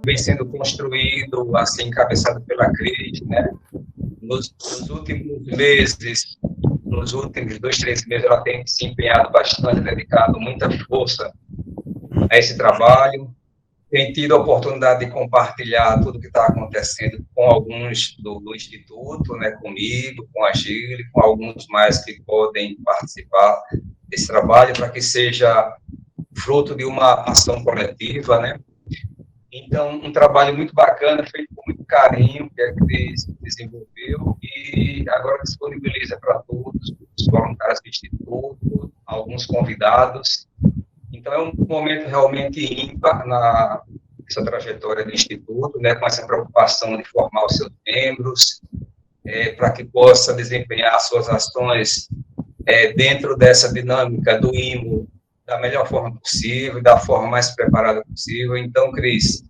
vem sendo construído, assim, encabeçado pela Cris, né? Nos últimos meses, nos últimos 2, 3 meses, ela tem se empenhado bastante, dedicado muita força a esse trabalho, tem tido a oportunidade de compartilhar tudo o que está acontecendo com alguns do Instituto, né, comigo, com a Gile, com alguns mais que podem participar desse trabalho, para que seja fruto de uma ação coletiva, né? Então, um trabalho muito bacana, feito com muito carinho, que a Cris desenvolveu, e agora disponibiliza para todos os voluntários do Instituto, alguns convidados. Então, é um momento realmente ímpar na essa trajetória do Instituto, né, com essa preocupação de formar os seus membros, para que possa desempenhar suas ações dentro dessa dinâmica do IMO da melhor forma possível, da forma mais preparada possível. Então, Cris,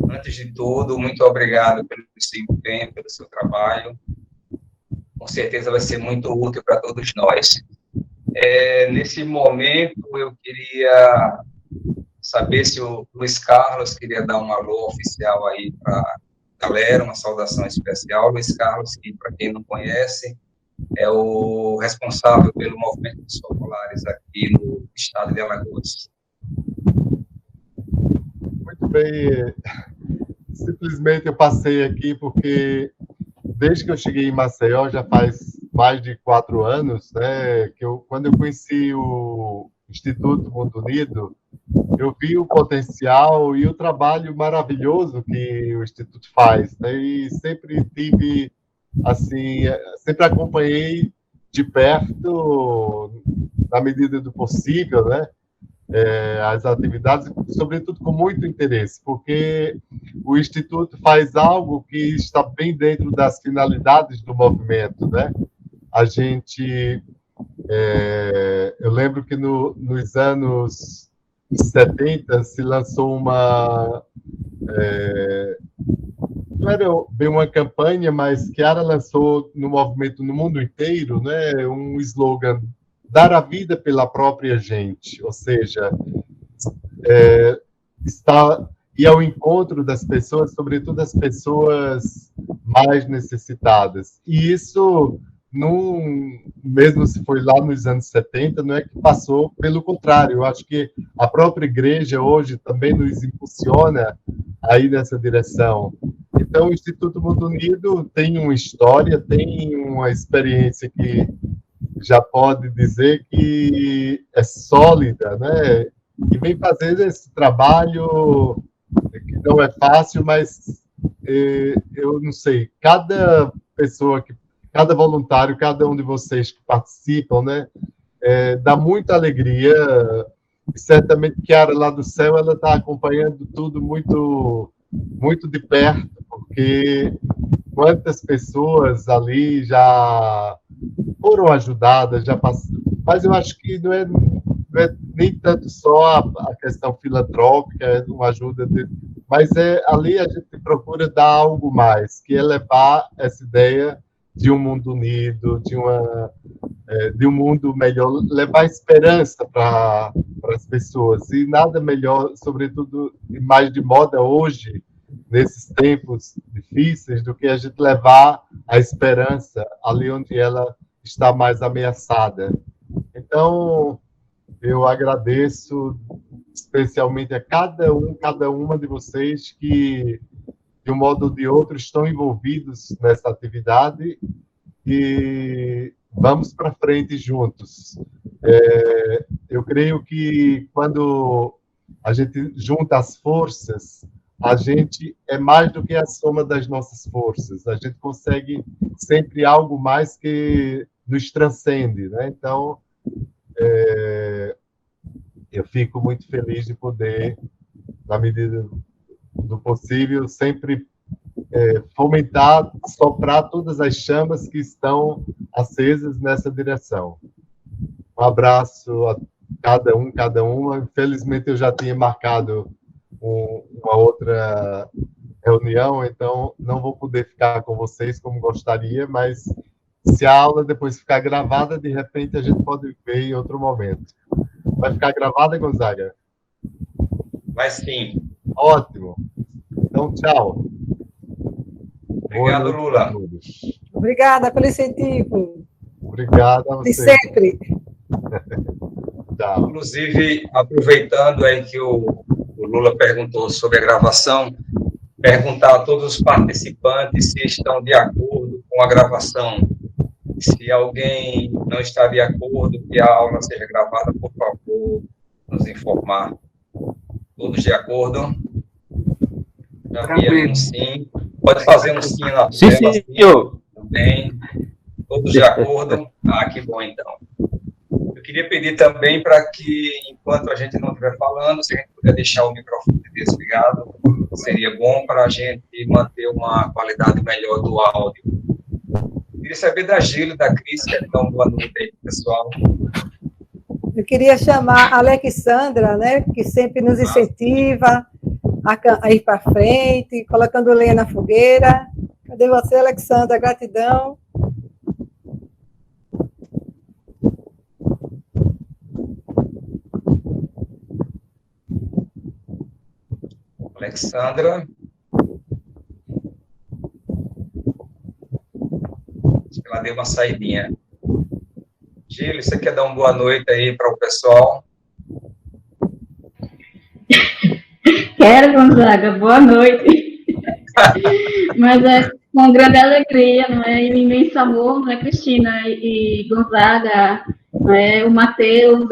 antes de tudo, muito obrigado pelo seu empenho, pelo seu trabalho. Com certeza vai ser muito útil para todos nós. Nesse momento, eu queria saber se o Luiz Carlos queria dar um alô oficial aí para a galera, uma saudação especial. Luiz Carlos, que, para quem não conhece, é o responsável pelo movimento dos populares aqui no estado de Alagoas. Muito bem. Simplesmente eu passei aqui porque, desde que eu cheguei em Maceió, já faz mais de 4 anos, né, quando eu conheci o Instituto Mundo Unido, eu vi o potencial e o trabalho maravilhoso que o Instituto faz, né, e sempre tive, assim, sempre acompanhei de perto, na medida do possível, né, as atividades, sobretudo com muito interesse, porque o Instituto faz algo que está bem dentro das finalidades do movimento, né? A gente, eu lembro que nos anos 70 se lançou uma, não era bem uma campanha, mas Chiara lançou no movimento no mundo inteiro, né, um slogan: dar a vida pela própria gente, ou seja, ir ao encontro das pessoas, sobretudo as pessoas mais necessitadas. E isso, mesmo se foi lá nos anos 70, não é que passou, pelo contrário, eu acho que a própria igreja hoje também nos impulsiona a ir nessa direção. Então, o Instituto Mundo Unido tem uma história, tem uma experiência que já pode dizer que é sólida, né? E vem fazendo esse trabalho que não é fácil, mas eu não sei, cada pessoa, cada voluntário, cada um de vocês que participam, né, dá muita alegria. E certamente Chiara lá do céu, ela está acompanhando tudo muito, muito de perto, porque quantas pessoas ali já foram ajudadas, já passaram. Mas eu acho que não é nem tanto só a questão filantrópica, é uma ajuda, mas ali a gente procura dar algo mais, que é levar essa ideia de um mundo unido, de um mundo melhor, levar esperança para as pessoas. E nada melhor, sobretudo, e mais de moda hoje, nesses tempos difíceis, do que a gente levar a esperança ali onde ela está mais ameaçada. Então, eu agradeço especialmente a cada uma de vocês que, de um modo ou de outro, estão envolvidos nessa atividade, e vamos para frente juntos. Eu creio que quando a gente junta as forças, a gente é mais do que a soma das nossas forças. A gente consegue sempre algo mais que nos transcende, né? Então, eu fico muito feliz de poder, na medida do possível, sempre fomentar, soprar todas as chamas que estão acesas nessa direção. Um abraço a cada uma. Infelizmente, eu já tinha marcado uma outra reunião, então não vou poder ficar com vocês como gostaria, mas se a aula depois ficar gravada, de repente a gente pode ver em outro momento. Vai ficar gravada, Gonzaga? Vai sim. Ótimo. Então, tchau. Obrigado, Lula. Obrigada pelo incentivo. Obrigado a De você. sempre. Tchau. Inclusive, aproveitando aí que o Lula perguntou sobre a gravação, perguntar a todos os participantes se estão de acordo com a gravação. Se alguém não está de acordo que a aula seja gravada, por favor, nos informar. Todos de acordo? Já vi ali um sim. Pode fazer um sim na Sim, tela. senhor. Também. Todos de acordo? Ah, que bom, então. Eu queria pedir também para que, enquanto a gente não estiver falando, se a gente puder deixar o microfone desligado, seria bom para a gente manter uma qualidade melhor do áudio. Queria saber da Gília e da Cris, que então, boa noite aí, pessoal. Eu queria chamar a Alexandra, né, que sempre nos incentiva a ir para frente, colocando lenha na fogueira. Cadê você, Alexandra? Gratidão. Alexandra. Acho que ela deu uma saidinha. Gília, você quer dar uma boa noite aí para o pessoal? Quero, Gonzaga, boa noite. Mas é com grande alegria, não é? E um imenso amor, não é, Cristina e Gonzaga, não é? O Matheus,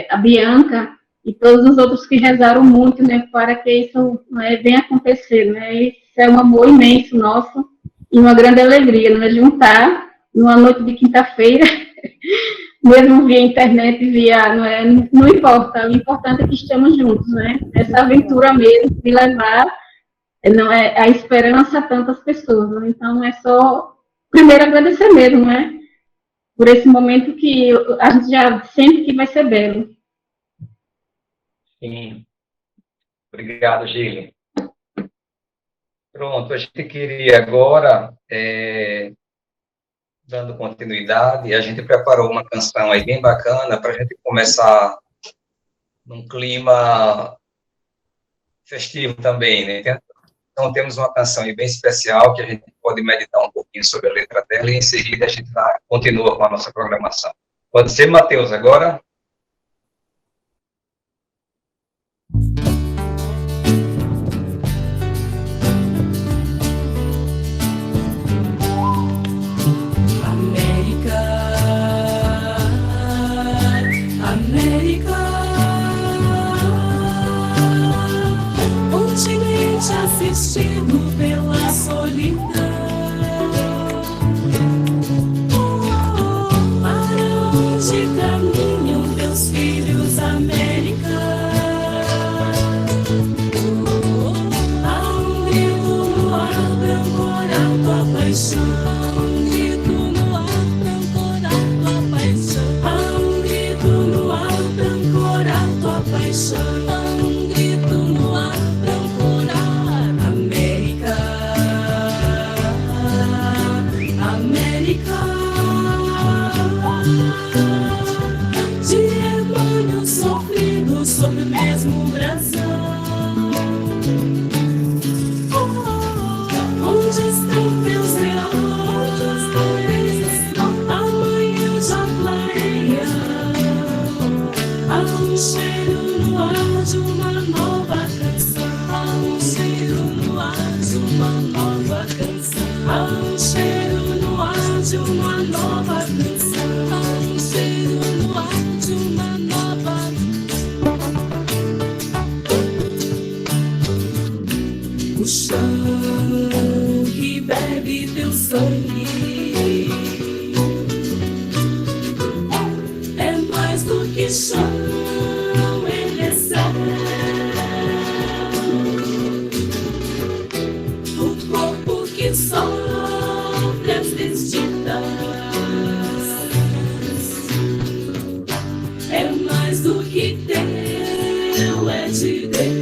a Bianca e todos os outros que rezaram muito, né, para que isso, não é, venha acontecer, né? Isso é um amor imenso nosso e uma grande alegria, não é? Juntar numa noite de quinta-feira, mesmo via internet, não importa, o importante é que estamos juntos, né? Essa aventura mesmo de levar não é a esperança a tantas pessoas, né? Então é só primeiro agradecer mesmo, né? Por esse momento que a gente já sente que vai ser belo. Sim. Obrigado, Gília. Pronto, a gente queria agora, dando continuidade, a gente preparou uma canção aí bem bacana para a gente começar num clima festivo também, né? Então, temos uma canção aí bem especial que a gente pode meditar um pouquinho sobre a letra dela e, em seguida, a gente continua com a nossa programação. Pode ser, Matheus, agora? Assistido pela solidão, para onde caminham teus filhos, América? Há um grito no ar pra ancorar tua paixão, um grito no ar pra ancorar tua paixão, há um grito no ar pra ancorar tua paixão. Sobre o mesmo brasão, onde estão teus leões? Amanhã já clareia, há um cheiro no ar de uma nova canção, há um cheiro no ar de uma nova canção, há um cheiro no ar de uma nova canção, há um cheiro no ar de uma nova canção. O chão que bebe teu sangue é mais do que chão, ele é céu. O corpo que sofre as desditas é mais do que teu, é de Deus.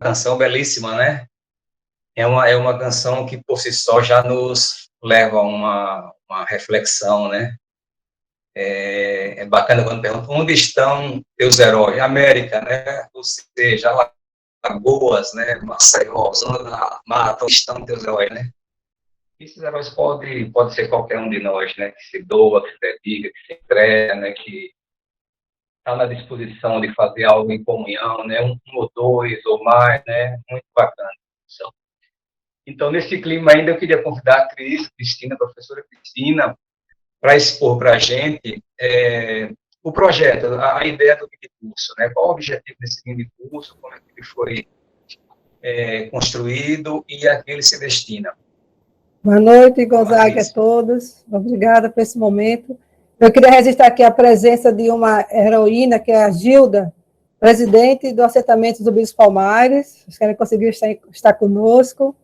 canção belíssima, né? É uma canção que, por si só, já nos leva a uma reflexão, né? É bacana quando perguntam onde estão teus heróis? América, né? Ou seja, Lagoas, né? Maceió, Zona da Mata, onde estão teus heróis, né? Esses heróis pode ser qualquer um de nós, né? Que se doa, que se dedica, que se entrega, né? Que está na disposição de fazer algo em comunhão, né? Um ou dois ou mais, né? Muito bacana. Então, nesse clima ainda, eu queria convidar a Cristina, a professora Cristina, para expor para a gente o projeto, a ideia do minicurso, né? Qual o objetivo desse minicurso, como é que ele foi construído e a que ele se destina. Boa noite, Gonzaga, a todos. Obrigada por esse momento. Eu queria registrar aqui a presença de uma heroína, que é a Gilda, presidente do assentamento do Bispo Palmares. Acho que ela conseguiu estar conosco,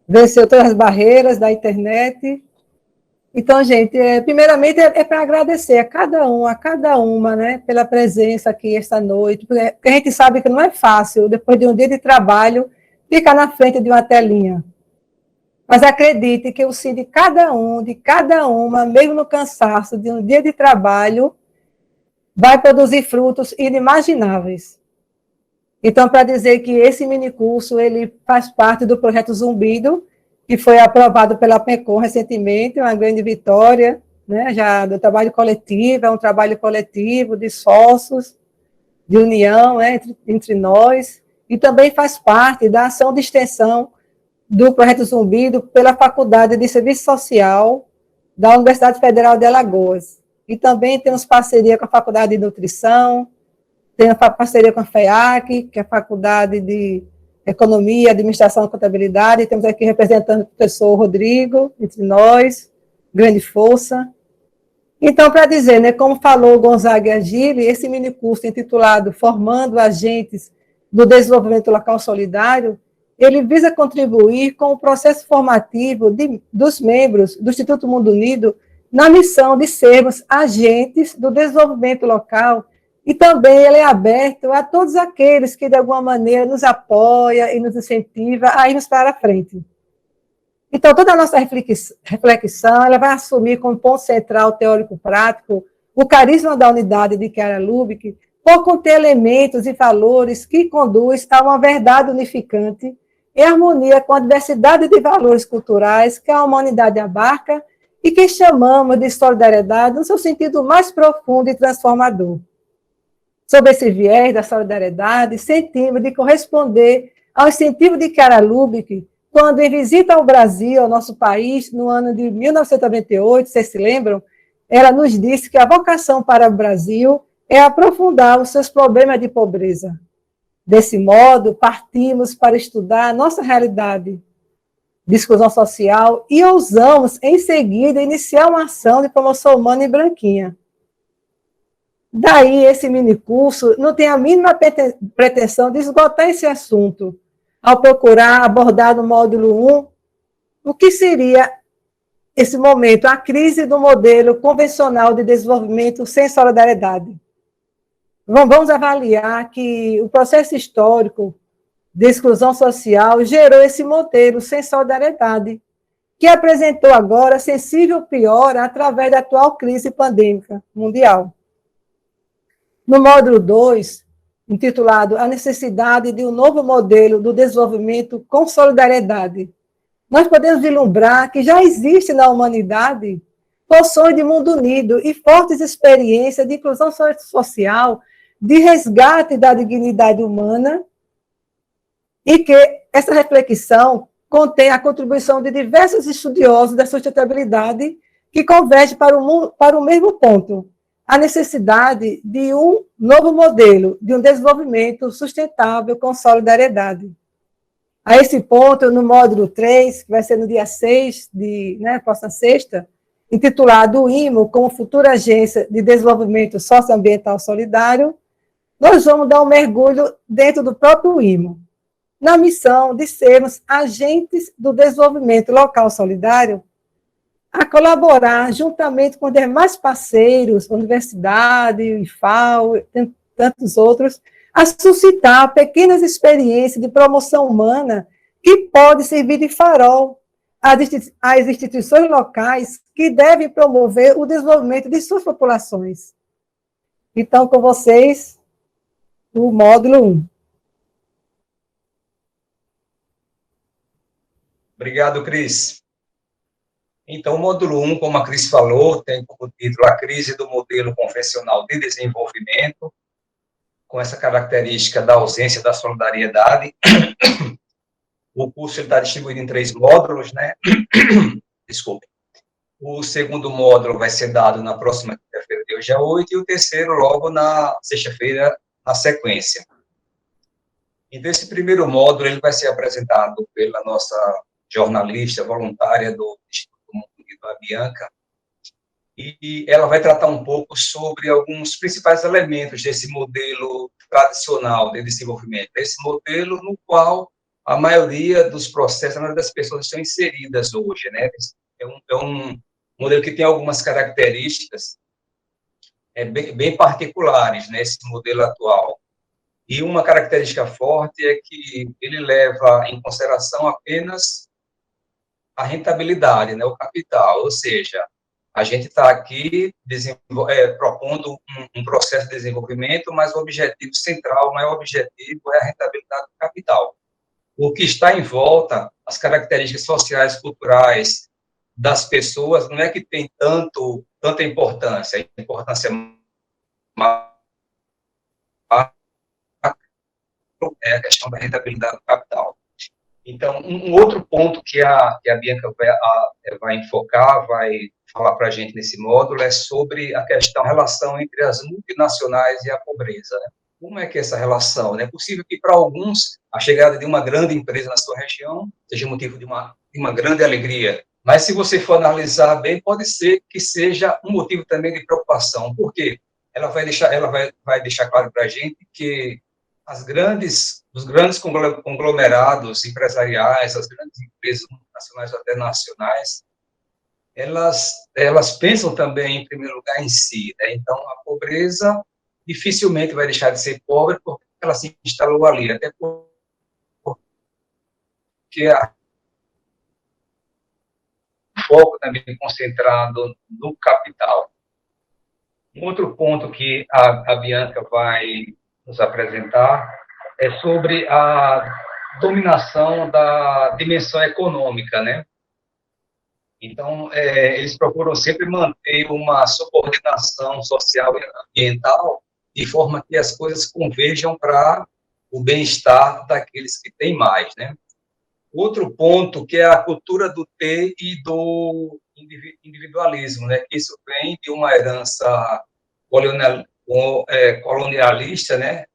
venceu todas as barreiras da internet. Então, gente, primeiramente é para agradecer a cada um, a cada uma, né, pela presença aqui esta noite, porque a gente sabe que não é fácil, depois de um dia de trabalho, ficar na frente de uma telinha. Mas acredite que o sim de cada um, de cada uma, mesmo no cansaço de um dia de trabalho, vai produzir frutos inimagináveis. Então, para dizer que esse minicurso, ele faz parte do projeto Zumbido, que foi aprovado pela PECOM recentemente, uma grande vitória, né, já do trabalho coletivo, é um trabalho coletivo de sócios, de união, né, entre nós, e também faz parte da ação de extensão do projeto Zumbido pela Faculdade de Serviço Social da Universidade Federal de Alagoas. E também temos parceria com a Faculdade de Nutrição, temos parceria com a FEAC, que é a Faculdade de Economia, Administração e Contabilidade, temos aqui representando o professor Rodrigo, entre nós, grande força. Então, para dizer, né, como falou Gonzaga e Agile, esse minicurso intitulado Formando Agentes do Desenvolvimento Local Solidário, ele visa contribuir com o processo formativo dos membros do Instituto Mundo Unido na missão de sermos agentes do desenvolvimento local. E também ele é aberto a todos aqueles que, de alguma maneira, nos apoia e nos incentiva a irmos para a frente. Então, toda a nossa reflexão ela vai assumir como ponto central teórico-prático o carisma da unidade de Chiara Lubick, por conter elementos e valores que conduz a uma verdade unificante em harmonia com a diversidade de valores culturais que a humanidade abarca e que chamamos de solidariedade no seu sentido mais profundo e transformador. Sob esse viés da solidariedade, sentimos de corresponder ao incentivo de Chiara Lubick, quando, em visita ao Brasil, ao nosso país, no ano de 1998, vocês se lembram, ela nos disse que a vocação para o Brasil é aprofundar os seus problemas de pobreza. Desse modo, partimos para estudar a nossa realidade de exclusão social e ousamos, em seguida, iniciar uma ação de promoção humana em Branquinha. Daí, esse minicurso não tem a mínima pretensão de esgotar esse assunto, ao procurar abordar no módulo 1 o que seria, esse momento, a crise do modelo convencional de desenvolvimento sem solidariedade. Vamos avaliar que o processo histórico de exclusão social gerou esse modelo sem solidariedade, que apresentou agora sensível piora através da atual crise pandêmica mundial. No módulo 2, intitulado A Necessidade de um Novo Modelo do Desenvolvimento com Solidariedade, nós podemos vislumbrar que já existe na humanidade porções de mundo unido e fortes experiências de inclusão social, de resgate da dignidade humana, e que essa reflexão contém a contribuição de diversos estudiosos da sustentabilidade que convergem para o mesmo ponto, a necessidade de um novo modelo, de um desenvolvimento sustentável com solidariedade. A esse ponto, no módulo 3, que vai ser no dia 6, próxima sexta, intitulado o IMO como futura agência de desenvolvimento socioambiental solidário, nós vamos dar um mergulho dentro do próprio IMO, na missão de sermos agentes do desenvolvimento local solidário, a colaborar juntamente com demais parceiros, universidade, IFAO, tantos outros, a suscitar pequenas experiências de promoção humana que pode servir de farol às instituições locais que devem promover o desenvolvimento de suas populações. Então, com vocês, o módulo 1. Obrigado, Cris. Então, o módulo 1, como a Cris falou, tem como título A Crise do Modelo Convencional de Desenvolvimento, com essa característica da ausência da solidariedade. O curso está distribuído em 3 módulos, né? Desculpe. O segundo módulo vai ser dado na próxima quinta-feira, dia 8, e o terceiro logo na sexta-feira, na sequência. Então, esse primeiro módulo ele vai ser apresentado pela nossa jornalista voluntária do Instituto Mundo Unido, a Bianca, e ela vai tratar um pouco sobre alguns principais elementos desse modelo tradicional de desenvolvimento, esse modelo no qual a maioria dos processos, a maioria das pessoas estão inseridas hoje, né? É um modelo que tem algumas características bem particulares nesse modelo atual. E uma característica forte é que ele leva em consideração apenas a rentabilidade, né, o capital, ou seja, a gente está aqui propondo um processo de desenvolvimento, mas o objetivo central, o maior objetivo é a rentabilidade do capital. O que está em volta, as características sociais, culturais das pessoas, não é que tem tanta importância, a importância é a questão da rentabilidade do capital. Então, um outro ponto que a Bianca vai enfocar, vai falar para a gente nesse módulo, é sobre a relação entre as multinacionais e a pobreza, né? Como é que é essa relação? É possível que, para alguns, a chegada de uma grande empresa na sua região seja motivo de uma grande alegria, mas, se você for analisar bem, pode ser que seja um motivo também de preocupação. Por quê? Ela vai deixar claro para a gente que os grandes conglomerados empresariais, as grandes empresas nacionais ou até nacionais, elas pensam também, em primeiro lugar, em si, né? Então, a pobreza dificilmente vai deixar de ser pobre porque ela se instalou ali, até porque o foco também concentrado no capital. Um outro ponto que a Bianca vai nos apresentar é sobre a dominação da dimensão econômica, né? Então, eles procuram sempre manter uma subordinação social e ambiental de forma que as coisas converjam para o bem-estar daqueles que têm mais, né? Outro ponto que é a cultura do ter e do individualismo, né? Isso vem de uma herança colonialista, né?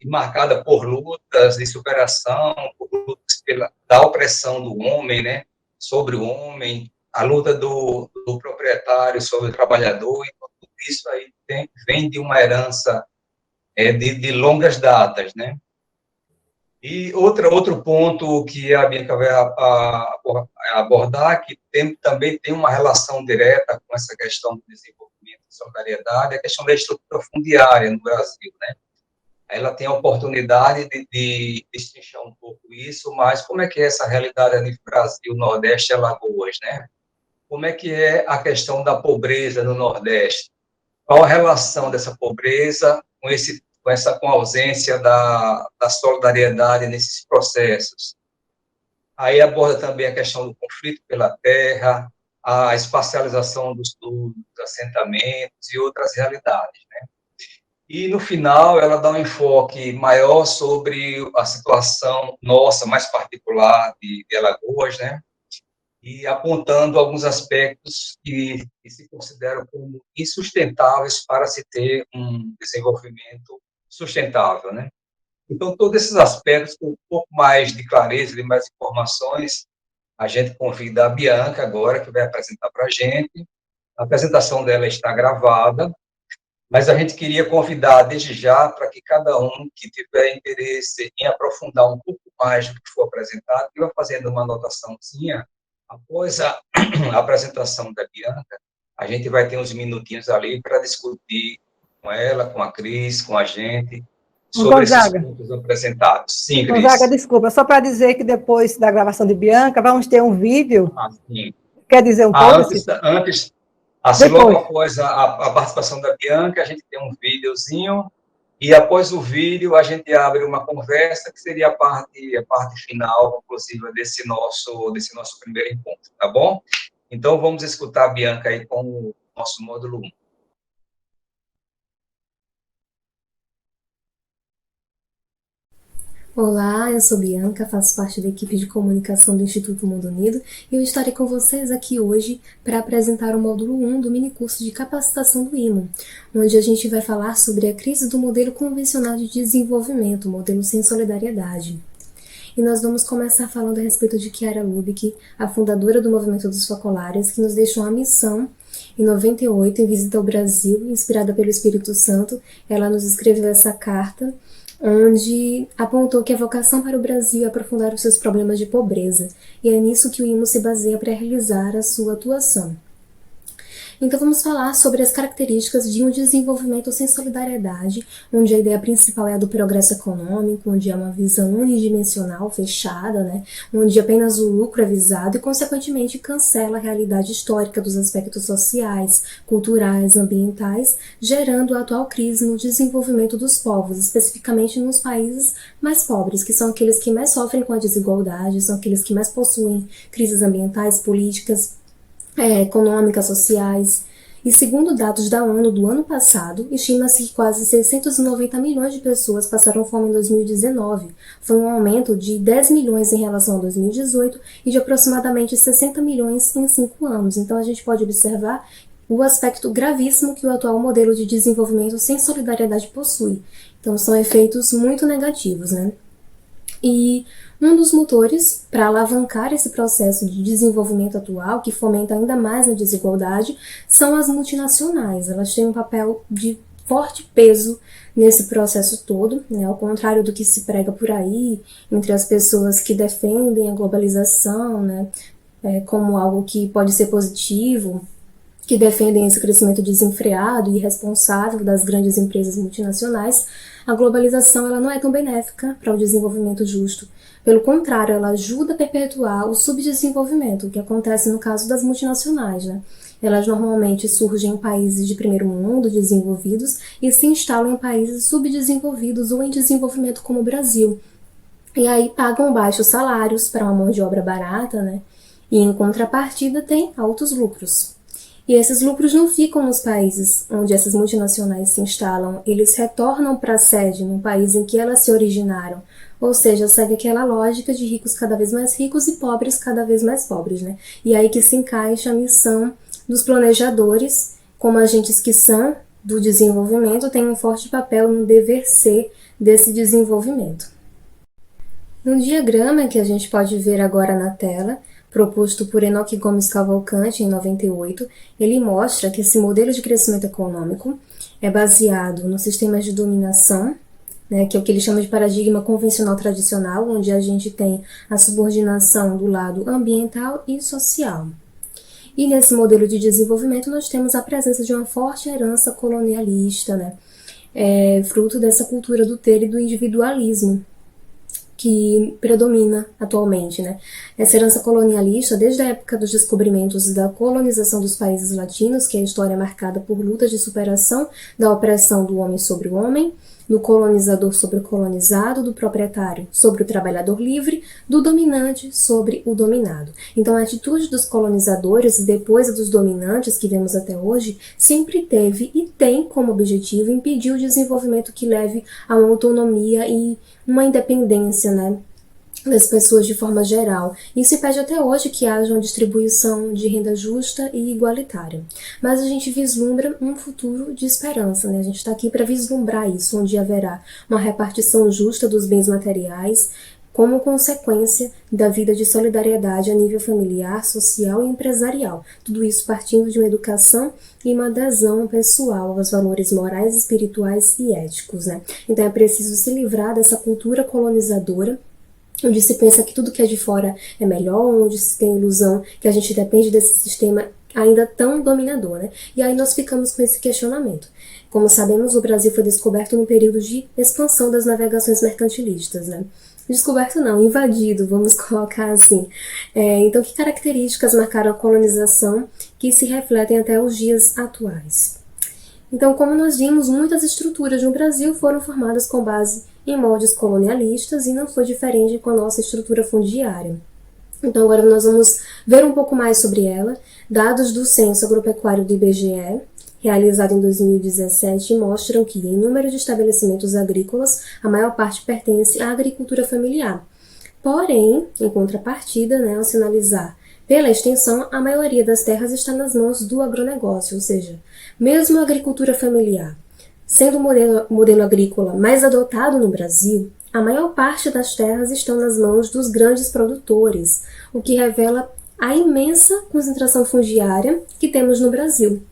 Marcada por lutas de superação, por lutas da opressão do homem, né? Sobre o homem, a luta do proprietário sobre o trabalhador, e tudo isso aí vem de uma herança de longas datas, né? E outro ponto que a Bianca vai abordar, que também tem uma relação direta com essa questão do desenvolvimento e solidariedade, é a questão da estrutura fundiária no Brasil, né? Ela tem a oportunidade de destrinchar um pouco isso, mas como é que é essa realidade no Brasil, Nordeste e Alagoas, né? Como é que é a questão da pobreza no Nordeste? Qual a relação dessa pobreza com a ausência da solidariedade nesses processos? Aí aborda também a questão do conflito pela terra, a espacialização dos assentamentos e outras realidades, né? E, no final, ela dá um enfoque maior sobre a situação nossa, mais particular, de Alagoas, né? E apontando alguns aspectos que se consideram como insustentáveis para se ter um desenvolvimento sustentável, né? Então, todos esses aspectos, com um pouco mais de clareza, de mais informações, a gente convida a Bianca agora, que vai apresentar para a gente. A apresentação dela está gravada, mas a gente queria convidar desde já para que cada um que tiver interesse em aprofundar um pouco mais do que for apresentado, que vá fazendo uma anotaçãozinha. Após a apresentação da Bianca, a gente vai ter uns minutinhos ali para discutir com ela, com a Cris, com a gente, sobre esses Gonzaga. pontos apresentados. Sim, Cris. Gonzaga, desculpa, só para dizer que depois da gravação de Bianca, vamos ter um vídeo. Sim. Quer dizer um pouco? Antes, assim, logo após a participação da Bianca, a gente tem um videozinho, e após o vídeo a gente abre uma conversa, que seria a parte final, conclusiva desse nosso primeiro encontro, tá bom? Então, vamos escutar a Bianca aí com o nosso módulo 1. Olá, eu sou Bianca, faço parte da equipe de comunicação do Instituto Mundo Unido e eu estarei com vocês aqui hoje para apresentar o módulo 1 do minicurso de capacitação do IMO, onde a gente vai falar sobre a crise do modelo convencional de desenvolvimento, modelo sem solidariedade. E nós vamos começar falando a respeito de Chiara Lubich, a fundadora do Movimento dos Focolares, que nos deixou a missão em 98, em visita ao Brasil, inspirada pelo Espírito Santo. Ela nos escreveu essa carta, onde apontou que a vocação para o Brasil é aprofundar os seus problemas de pobreza, e é nisso que o IMO se baseia para realizar a sua atuação. Então vamos falar sobre as características de um desenvolvimento sem solidariedade, onde a ideia principal é a do progresso econômico, onde é uma visão unidimensional, fechada, né? Onde apenas o lucro é visado e, consequentemente, cancela a realidade histórica dos aspectos sociais, culturais, ambientais, gerando a atual crise no desenvolvimento dos povos, especificamente nos países mais pobres, que são aqueles que mais sofrem com a desigualdade, são aqueles que mais possuem crises ambientais, políticas, econômicas, sociais. E segundo dados da ONU do ano passado, estima-se que quase 690 milhões de pessoas passaram fome em 2019. Foi um aumento de 10 milhões em relação a 2018 e de aproximadamente 60 milhões em 5 anos. Então a gente pode observar o aspecto gravíssimo que o atual modelo de desenvolvimento sem solidariedade possui. Então são efeitos muito negativos, né? E um dos motores para alavancar esse processo de desenvolvimento atual, que fomenta ainda mais a desigualdade, são as multinacionais. Elas têm um papel de forte peso nesse processo todo, né? Ao contrário do que se prega por aí, entre as pessoas que defendem a globalização, né? Como algo que pode ser positivo, que defendem esse crescimento desenfreado e irresponsável das grandes empresas multinacionais. A globalização ela não é tão benéfica para o desenvolvimento justo. Pelo contrário, ela ajuda a perpetuar o subdesenvolvimento, que acontece no caso das multinacionais, né? Elas normalmente surgem em países de primeiro mundo, desenvolvidos, e se instalam em países subdesenvolvidos ou em desenvolvimento como o Brasil. E aí pagam baixos salários para uma mão de obra barata, né? E em contrapartida tem altos lucros. E esses lucros não ficam nos países onde essas multinacionais se instalam, eles retornam para a sede, no país em que elas se originaram. Ou seja, segue aquela lógica de ricos cada vez mais ricos e pobres cada vez mais pobres, né? E aí que se encaixa a missão dos planejadores, como agentes que são do desenvolvimento, têm um forte papel no dever ser desse desenvolvimento. No diagrama que a gente pode ver agora na tela, proposto por Enoque Gomes Cavalcante em 98, ele mostra que esse modelo de crescimento econômico é baseado nos sistemas de dominação, né, que é o que ele chama de paradigma convencional tradicional, onde a gente tem a subordinação do lado ambiental e social. E nesse modelo de desenvolvimento nós temos a presença de uma forte herança colonialista, né, fruto dessa cultura do ter e do individualismo, que predomina atualmente, né? Essa herança colonialista, desde a época dos descobrimentos e da colonização dos países latinos, que é a história marcada por lutas de superação da opressão do homem sobre o homem, do colonizador sobre o colonizado, do proprietário sobre o trabalhador livre, do dominante sobre o dominado. Então, a atitude dos colonizadores e depois a dos dominantes, que vemos até hoje, sempre teve e tem como objetivo impedir o desenvolvimento que leve a uma autonomia e uma independência, né, das pessoas de forma geral. Isso impede até hoje que haja uma distribuição de renda justa e igualitária. Mas a gente vislumbra um futuro de esperança, né? A gente está aqui para vislumbrar isso, onde haverá uma repartição justa dos bens materiais, como consequência da vida de solidariedade a nível familiar, social e empresarial. Tudo isso partindo de uma educação e uma adesão pessoal aos valores morais, espirituais e éticos, né? Então é preciso se livrar dessa cultura colonizadora, onde se pensa que tudo que é de fora é melhor, onde se tem a ilusão que a gente depende desse sistema ainda tão dominador, né? E aí nós ficamos com esse questionamento. Como sabemos, o Brasil foi descoberto no período de expansão das navegações mercantilistas, né? Descoberto não, invadido, vamos colocar assim. Então, que características marcaram a colonização que se refletem até os dias atuais? Então, como nós vimos, muitas estruturas no Brasil foram formadas com base em moldes colonialistas e não foi diferente com a nossa estrutura fundiária. Então, agora nós vamos ver um pouco mais sobre ela. Dados do Censo Agropecuário do IBGE, realizado em 2017, mostram que, em número de estabelecimentos agrícolas, a maior parte pertence à agricultura familiar. Porém, em contrapartida, ao se analisar pela extensão, a maioria das terras está nas mãos do agronegócio, ou seja, mesmo a agricultura familiar sendo o modelo agrícola mais adotado no Brasil, a maior parte das terras estão nas mãos dos grandes produtores, o que revela a imensa concentração fundiária que temos no Brasil.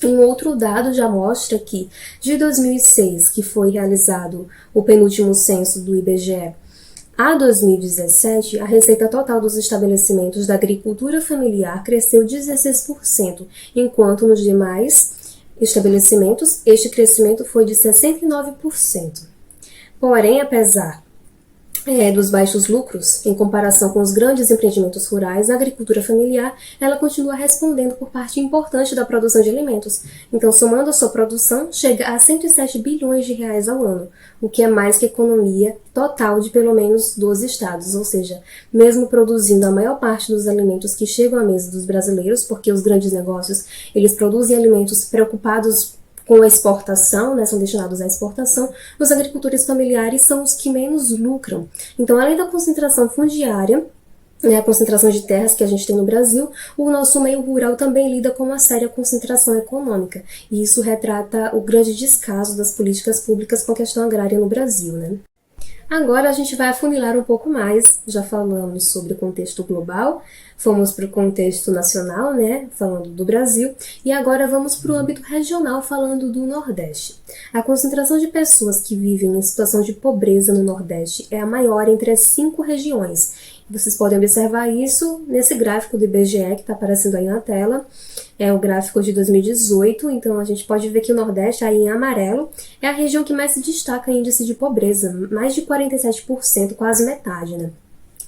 Um outro dado já mostra que, de 2006, que foi realizado o penúltimo censo do IBGE, a 2017, a receita total dos estabelecimentos da agricultura familiar cresceu 16%, enquanto nos demais estabelecimentos este crescimento foi de 69%. Porém, apesar dos baixos lucros, em comparação com os grandes empreendimentos rurais, a agricultura familiar ela continua respondendo por parte importante da produção de alimentos. Então, somando a sua produção, chega a 107 bilhões de reais ao ano, o que é mais que a economia total de pelo menos 12 estados. Ou seja, mesmo produzindo a maior parte dos alimentos que chegam à mesa dos brasileiros, porque os grandes negócios eles produzem alimentos preocupados com a exportação, são destinados à exportação, os agricultores familiares são os que menos lucram. Então, além da concentração fundiária, a concentração de terras que a gente tem no Brasil, o nosso meio rural também lida com uma séria concentração econômica, e isso retrata o grande descaso das políticas públicas com a questão agrária no Brasil, Agora a gente vai afunilar um pouco mais, já falamos sobre o contexto global, fomos para o contexto nacional, falando do Brasil, e agora vamos para o âmbito regional, falando do Nordeste. A concentração de pessoas que vivem em situação de pobreza no Nordeste é a maior entre as 5 regiões. Vocês podem observar isso nesse gráfico do IBGE que está aparecendo aí na tela. É o gráfico de 2018, então a gente pode ver que o Nordeste, aí em amarelo, é a região que mais se destaca em índice de pobreza, mais de 47%, quase metade,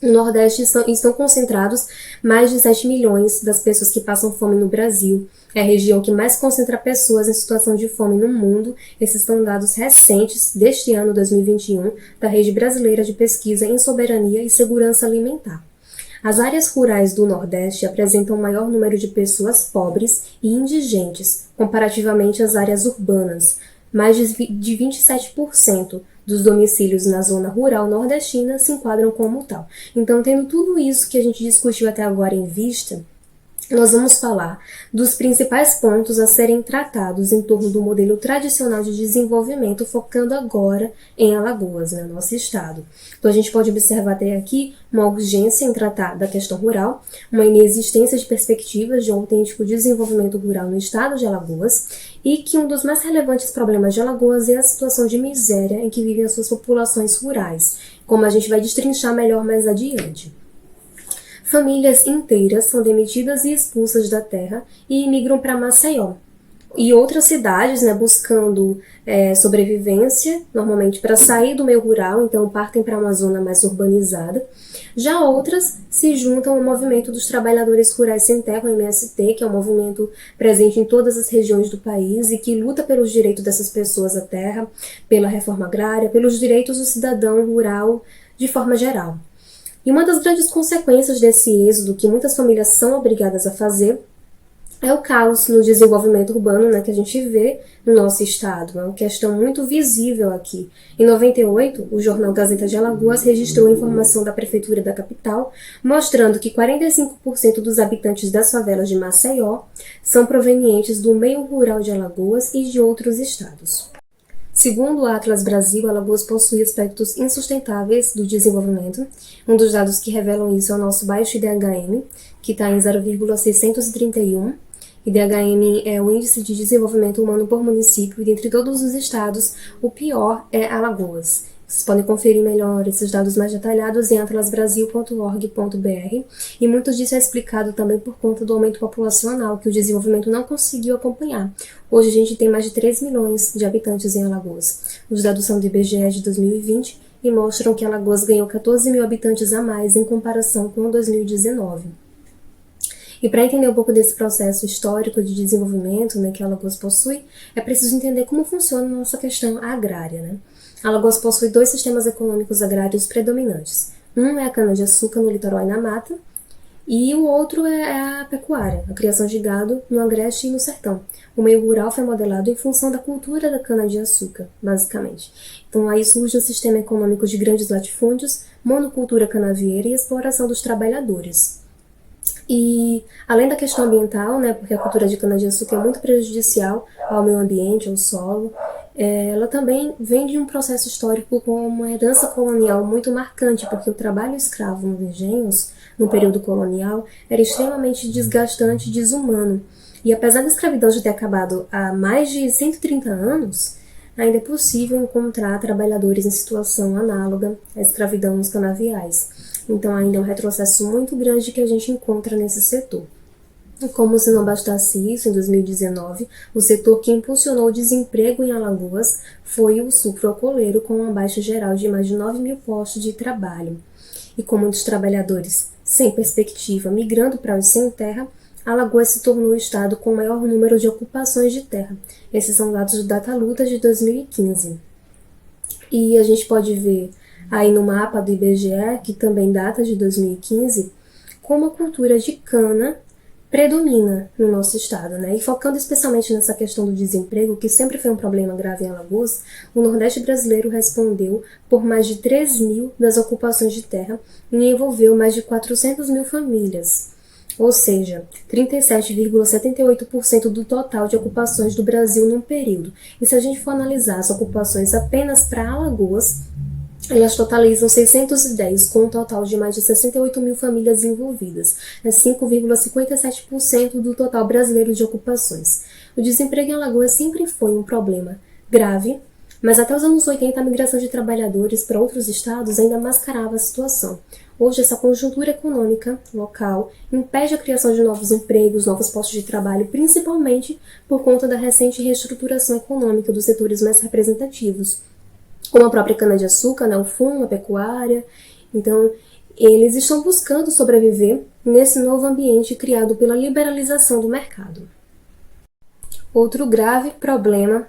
No Nordeste estão concentrados mais de 7 milhões das pessoas que passam fome no Brasil. É a região que mais concentra pessoas em situação de fome no mundo. Esses são dados recentes deste ano 2021 da Rede Brasileira de Pesquisa em Soberania e Segurança Alimentar. As áreas rurais do Nordeste apresentam o maior número de pessoas pobres e indigentes, comparativamente às áreas urbanas. Mais de 27% dos domicílios na zona rural nordestina se enquadram como tal. Então, tendo tudo isso que a gente discutiu até agora em vista, nós vamos falar dos principais pontos a serem tratados em torno do modelo tradicional de desenvolvimento, focando agora em Alagoas, nosso estado. Então, a gente pode observar até aqui uma urgência em tratar da questão rural, uma inexistência de perspectivas de um autêntico desenvolvimento rural no estado de Alagoas, e que um dos mais relevantes problemas de Alagoas é a situação de miséria em que vivem as suas populações rurais, como a gente vai destrinchar melhor mais adiante. Famílias inteiras são demitidas e expulsas da terra e imigram para Maceió e outras cidades, buscando sobrevivência, normalmente para sair do meio rural, então partem para uma zona mais urbanizada. Já outras se juntam ao movimento dos trabalhadores rurais sem terra, o MST, que é um movimento presente em todas as regiões do país e que luta pelos direitos dessas pessoas à terra, pela reforma agrária, pelos direitos do cidadão rural de forma geral. E uma das grandes consequências desse êxodo que muitas famílias são obrigadas a fazer é o caos no desenvolvimento urbano que a gente vê no nosso estado. É uma questão muito visível aqui. Em 98, o jornal Gazeta de Alagoas registrou a informação da Prefeitura da capital, mostrando que 45% dos habitantes das favelas de Maceió são provenientes do meio rural de Alagoas e de outros estados. Segundo o Atlas Brasil, Alagoas possui aspectos insustentáveis do desenvolvimento. Um dos dados que revelam isso é o nosso baixo IDHM, que está em 0,631. IDHM é o Índice de Desenvolvimento Humano por Município, e dentre todos os estados, o pior é Alagoas. Vocês podem conferir melhor esses dados mais detalhados em atlasbrasil.org.br, e muito disso é explicado também por conta do aumento populacional que o desenvolvimento não conseguiu acompanhar. Hoje a gente tem mais de 3 milhões de habitantes em Alagoas. Os dados são do IBGE de 2020 e mostram que Alagoas ganhou 14 mil habitantes a mais em comparação com 2019. E para entender um pouco desse processo histórico de desenvolvimento, né, que Alagoas possui, é preciso entender como funciona a nossa questão agrária, né? Alagoas possui 2 sistemas econômicos agrários predominantes. Um é a cana-de-açúcar no litoral e na mata, e o outro é a pecuária, a criação de gado no agreste e no sertão. O meio rural foi modelado em função da cultura da cana-de-açúcar, basicamente. Então aí surge um sistema econômico de grandes latifúndios, monocultura canavieira e exploração dos trabalhadores. E além da questão ambiental, né, porque a cultura de cana-de-açúcar é muito prejudicial ao meio ambiente, ao solo, ela também vem de um processo histórico com uma herança colonial muito marcante, porque o trabalho escravo nos engenhos, no período colonial, era extremamente desgastante e desumano. E apesar da escravidão já ter acabado há mais de 130 anos, ainda é possível encontrar trabalhadores em situação análoga à escravidão nos canaviais. Então ainda é um retrocesso muito grande que a gente encontra nesse setor. Como se não bastasse isso, em 2019, o setor que impulsionou o desemprego em Alagoas foi o sucroalcooleiro, com uma baixa geral de mais de 9 mil postos de trabalho. E com muitos trabalhadores sem perspectiva migrando para os sem terra, Alagoas se tornou o estado com o maior número de ocupações de terra. Esses são dados do Dataluta de 2015. E a gente pode ver aí no mapa do IBGE, que também data de 2015, como a cultura de cana predomina no nosso estado, né? E focando especialmente nessa questão do desemprego, que sempre foi um problema grave em Alagoas, o Nordeste brasileiro respondeu por mais de 3 mil das ocupações de terra e envolveu mais de 400 mil famílias, ou seja, 37,78% do total de ocupações do Brasil num período. E se a gente for analisar as ocupações apenas para Alagoas, elas totalizam 610, com um total de mais de 68 mil famílias envolvidas. É 5,57% do total brasileiro de ocupações. O desemprego em Alagoas sempre foi um problema grave, mas até os anos 80 a migração de trabalhadores para outros estados ainda mascarava a situação. Hoje, essa conjuntura econômica local impede a criação de novos empregos, novos postos de trabalho, principalmente por conta da recente reestruturação econômica dos setores mais representativos, como a própria cana-de-açúcar, né, o fumo, a pecuária. Então, eles estão buscando sobreviver nesse novo ambiente criado pela liberalização do mercado. Outro grave problema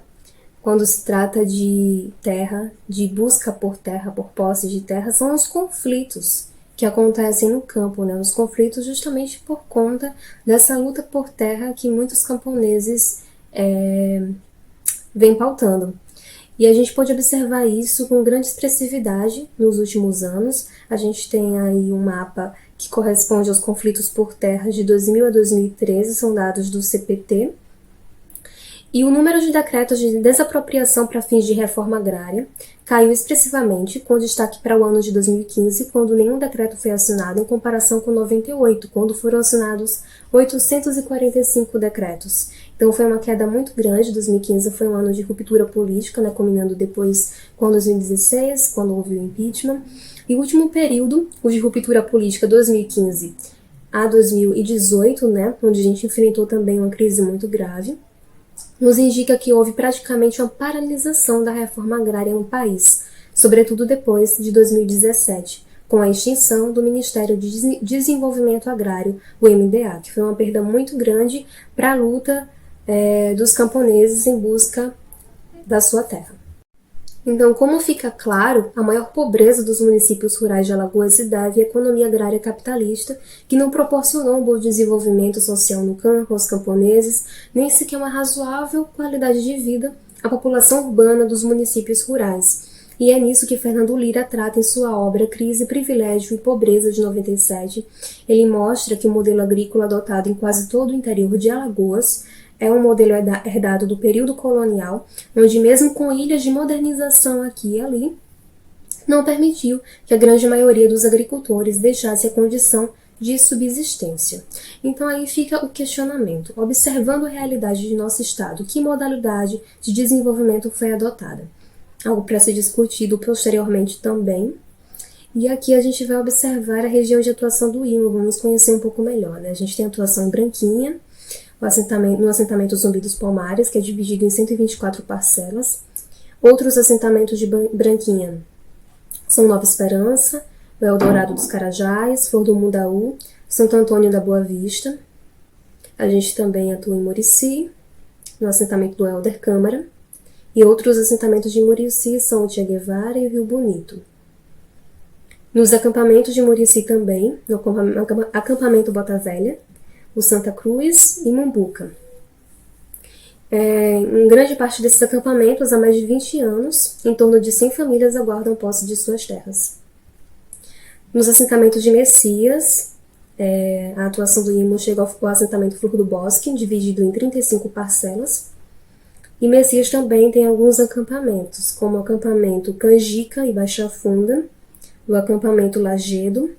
quando se trata de terra, de busca por terra, por posse de terra, são os conflitos que acontecem no campo, né? Os conflitos justamente por conta dessa luta por terra que muitos camponeses vêm pautando. E a gente pode observar isso com grande expressividade nos últimos anos. A gente tem aí um mapa que corresponde aos conflitos por terra de 2000 a 2013, são dados do CPT. E o número de decretos de desapropriação para fins de reforma agrária caiu expressivamente, com destaque para o ano de 2015, quando nenhum decreto foi assinado, em comparação com 98, quando foram assinados 845 decretos. Então foi uma queda muito grande. 2015 foi um ano de ruptura política, né, combinando depois com 2016, quando houve o impeachment. E o último período, o de ruptura política 2015 a 2018, né, onde a gente enfrentou também uma crise muito grave, nos indica que houve praticamente uma paralisação da reforma agrária no país, sobretudo depois de 2017, com a extinção do Ministério de Desenvolvimento Agrário, o MDA, que foi uma perda muito grande para a luta dos camponeses em busca da sua terra. Então, como fica claro, a maior pobreza dos municípios rurais de Alagoas se deve à economia agrária capitalista, que não proporcionou um bom desenvolvimento social no campo aos camponeses, nem sequer uma razoável qualidade de vida à população urbana dos municípios rurais. E é nisso que Fernando Lira trata em sua obra Crise, Privilégio e Pobreza, de 97. Ele mostra que o modelo agrícola adotado em quase todo o interior de Alagoas é um modelo herdado do período colonial, onde mesmo com ilhas de modernização aqui e ali, não permitiu que a grande maioria dos agricultores deixasse a condição de subsistência. Então aí fica o questionamento. Observando a realidade de nosso estado, que modalidade de desenvolvimento foi adotada? algo para ser discutido posteriormente também. E aqui a gente vai observar a região de atuação do IMO, vamos conhecer um pouco melhor, né? A gente tem atuação em Branquinha, no assentamento Zumbi dos Palmares, que é dividido em 124 parcelas. Outros assentamentos de Branquinha são Nova Esperança, o Eldorado dos Carajás, Flor do Mundaú, Santo Antônio da Boa Vista. A gente também atua em Murici, no assentamento do Helder Câmara, e outros assentamentos de Murici são o Tia Guevara e o Rio Bonito. Nos acampamentos de Murici também, no acampamento Bota Velha, o Santa Cruz e Mumbuca. Em grande parte desses acampamentos, há mais de 20 anos, em torno de 100 famílias aguardam posse de suas terras. Nos assentamentos de Messias, a atuação do IMO chega ao assentamento Flor do Bosque, dividido em 35 parcelas. E Messias também tem alguns acampamentos, como o acampamento Canjica e Baixa Funda, o acampamento Lagedo,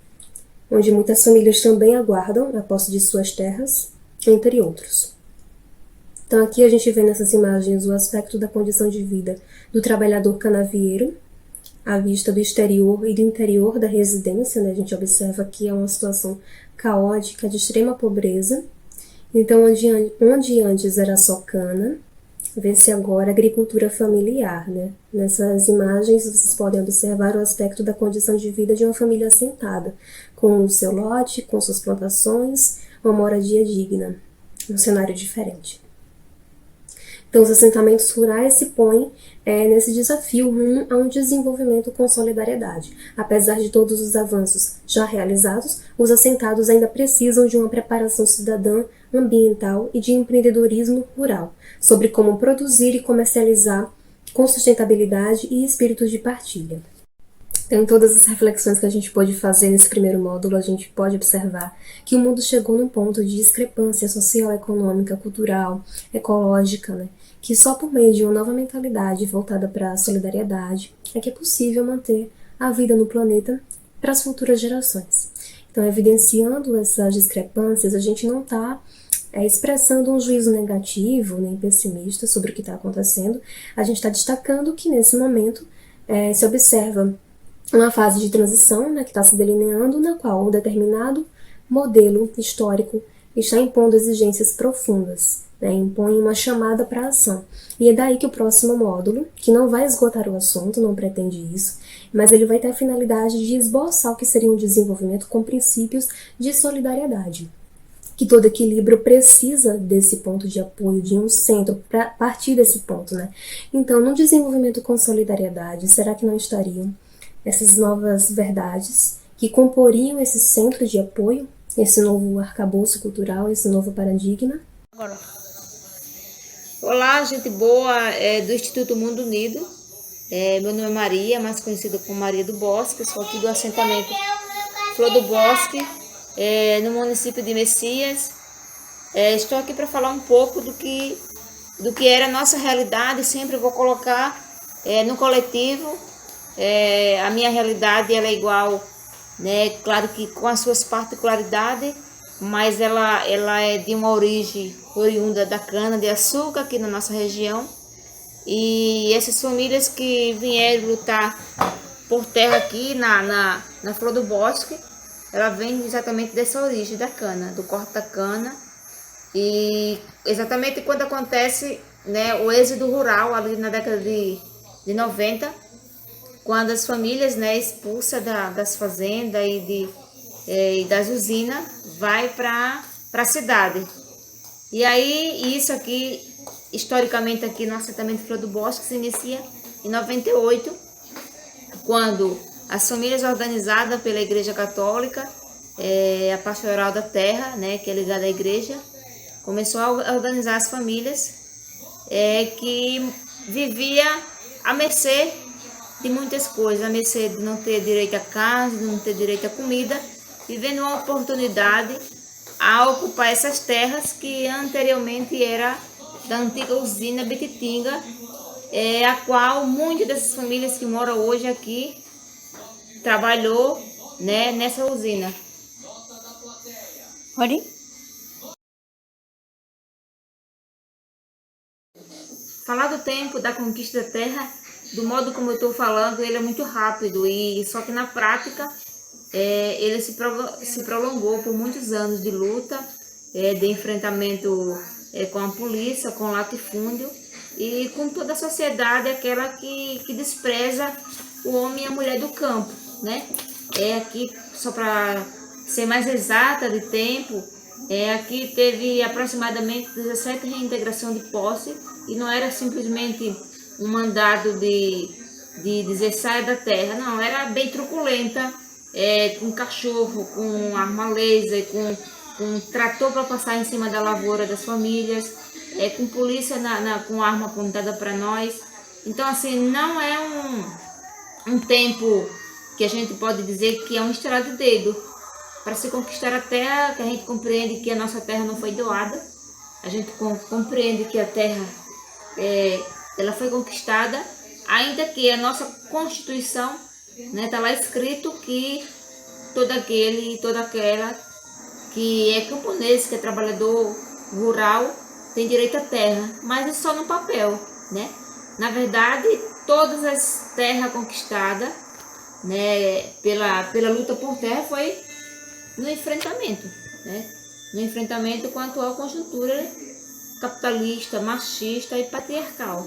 onde muitas famílias também aguardam a posse de suas terras, entre outros. Então aqui a gente vê nessas imagens o aspecto da condição de vida do trabalhador canavieiro, à vista do exterior e do interior da residência, né? A gente observa que é uma situação caótica, de extrema pobreza. Então, onde antes era só cana, vê-se agora agricultura familiar, né? Nessas imagens vocês podem observar o aspecto da condição de vida de uma família assentada, com o seu lote, com suas plantações, uma moradia digna, um cenário diferente. Então, os assentamentos rurais se põem nesse desafio rumo a um desenvolvimento com solidariedade. Apesar de todos os avanços já realizados, os assentados ainda precisam de uma preparação cidadã, ambiental e de empreendedorismo rural, sobre como produzir e comercializar com sustentabilidade e espírito de partilha. Então, em todas as reflexões que a gente pode fazer nesse primeiro módulo, a gente pode observar que o mundo chegou num ponto de discrepância social, econômica, cultural, ecológica, né? Que só por meio de uma nova mentalidade voltada para a solidariedade é que é possível manter a vida no planeta para as futuras gerações. Então, evidenciando essas discrepâncias, a gente não está expressando um juízo negativo nem pessimista sobre o que está acontecendo, a gente está destacando que nesse momento se observa uma fase de transição, né, que está se delineando, na qual um determinado modelo histórico está impondo exigências profundas, né, impõe uma chamada para a ação. E é daí que o próximo módulo, que não vai esgotar o assunto, não pretende isso, mas ele vai ter a finalidade de esboçar o que seria um desenvolvimento com princípios de solidariedade. Que todo equilíbrio precisa desse ponto de apoio, de um centro, para partir desse ponto, né? Então, no desenvolvimento com solidariedade, será que não estariam essas novas verdades que comporiam esse centro de apoio, esse novo arcabouço cultural, esse novo paradigma? Agora. Olá, gente boa do Instituto Mundo Unido. Meu nome é Maria, mais conhecida como Maria do Bosque. Sou aqui do assentamento Flor do Bosque, no município de Messias. Estou aqui para falar um pouco do que era a nossa realidade. Sempre vou colocar no coletivo. A minha realidade ela é igual, né? Claro que com as suas particularidades, mas ela é de uma origem oriunda da cana-de-açúcar aqui na nossa região. E essas famílias que vieram lutar por terra aqui na Flor do Bosque, ela vem exatamente dessa origem da cana, do corte da cana. E exatamente quando acontece, né, o êxodo rural ali na década de 90, quando as famílias, né, expulsas das fazendas e das usinas, vai para a cidade. E aí, isso aqui, historicamente aqui no assentamento Flor do Bosque, se inicia em 98, quando as famílias organizadas pela Igreja Católica, a Pastoral da Terra, né, que é ligada à igreja, começou a organizar as famílias que vivia à mercê de muitas coisas, a mercê de não ter direito à casa, de não ter direito à comida, vivendo uma oportunidade a ocupar essas terras que anteriormente era da antiga usina Bititinga, a qual muitas dessas famílias que moram hoje aqui trabalhou, né, nessa usina. Pode? Falar do tempo da conquista da terra do modo como eu estou falando, ele é muito rápido, e só que na prática ele se prolongou por muitos anos de luta, de enfrentamento com a polícia, com o latifúndio e com toda a sociedade, aquela que despreza o homem e a mulher do campo, né? Aqui, só para ser mais exata de tempo, aqui teve aproximadamente 17 reintegração de posse, e não era simplesmente um mandado de dizer saia da terra, não, era bem truculenta, com cachorro, com arma laser, com trator para passar em cima da lavoura das famílias, com polícia com arma apontada para nós. Então, assim, não é um tempo que a gente pode dizer que é um estirar de dedo. Para se conquistar a terra, que a gente compreende que a nossa terra não foi doada, a gente compreende que a terra ela foi conquistada, ainda que a nossa Constituição, né, tá lá escrito que todo aquele e toda aquela que é camponês, que é trabalhador rural, tem direito à terra, mas é só no papel, né? Na verdade, todas as terras conquistadas, né, pela luta por terra foi no enfrentamento, né? No enfrentamento com a atual conjuntura capitalista, machista e patriarcal.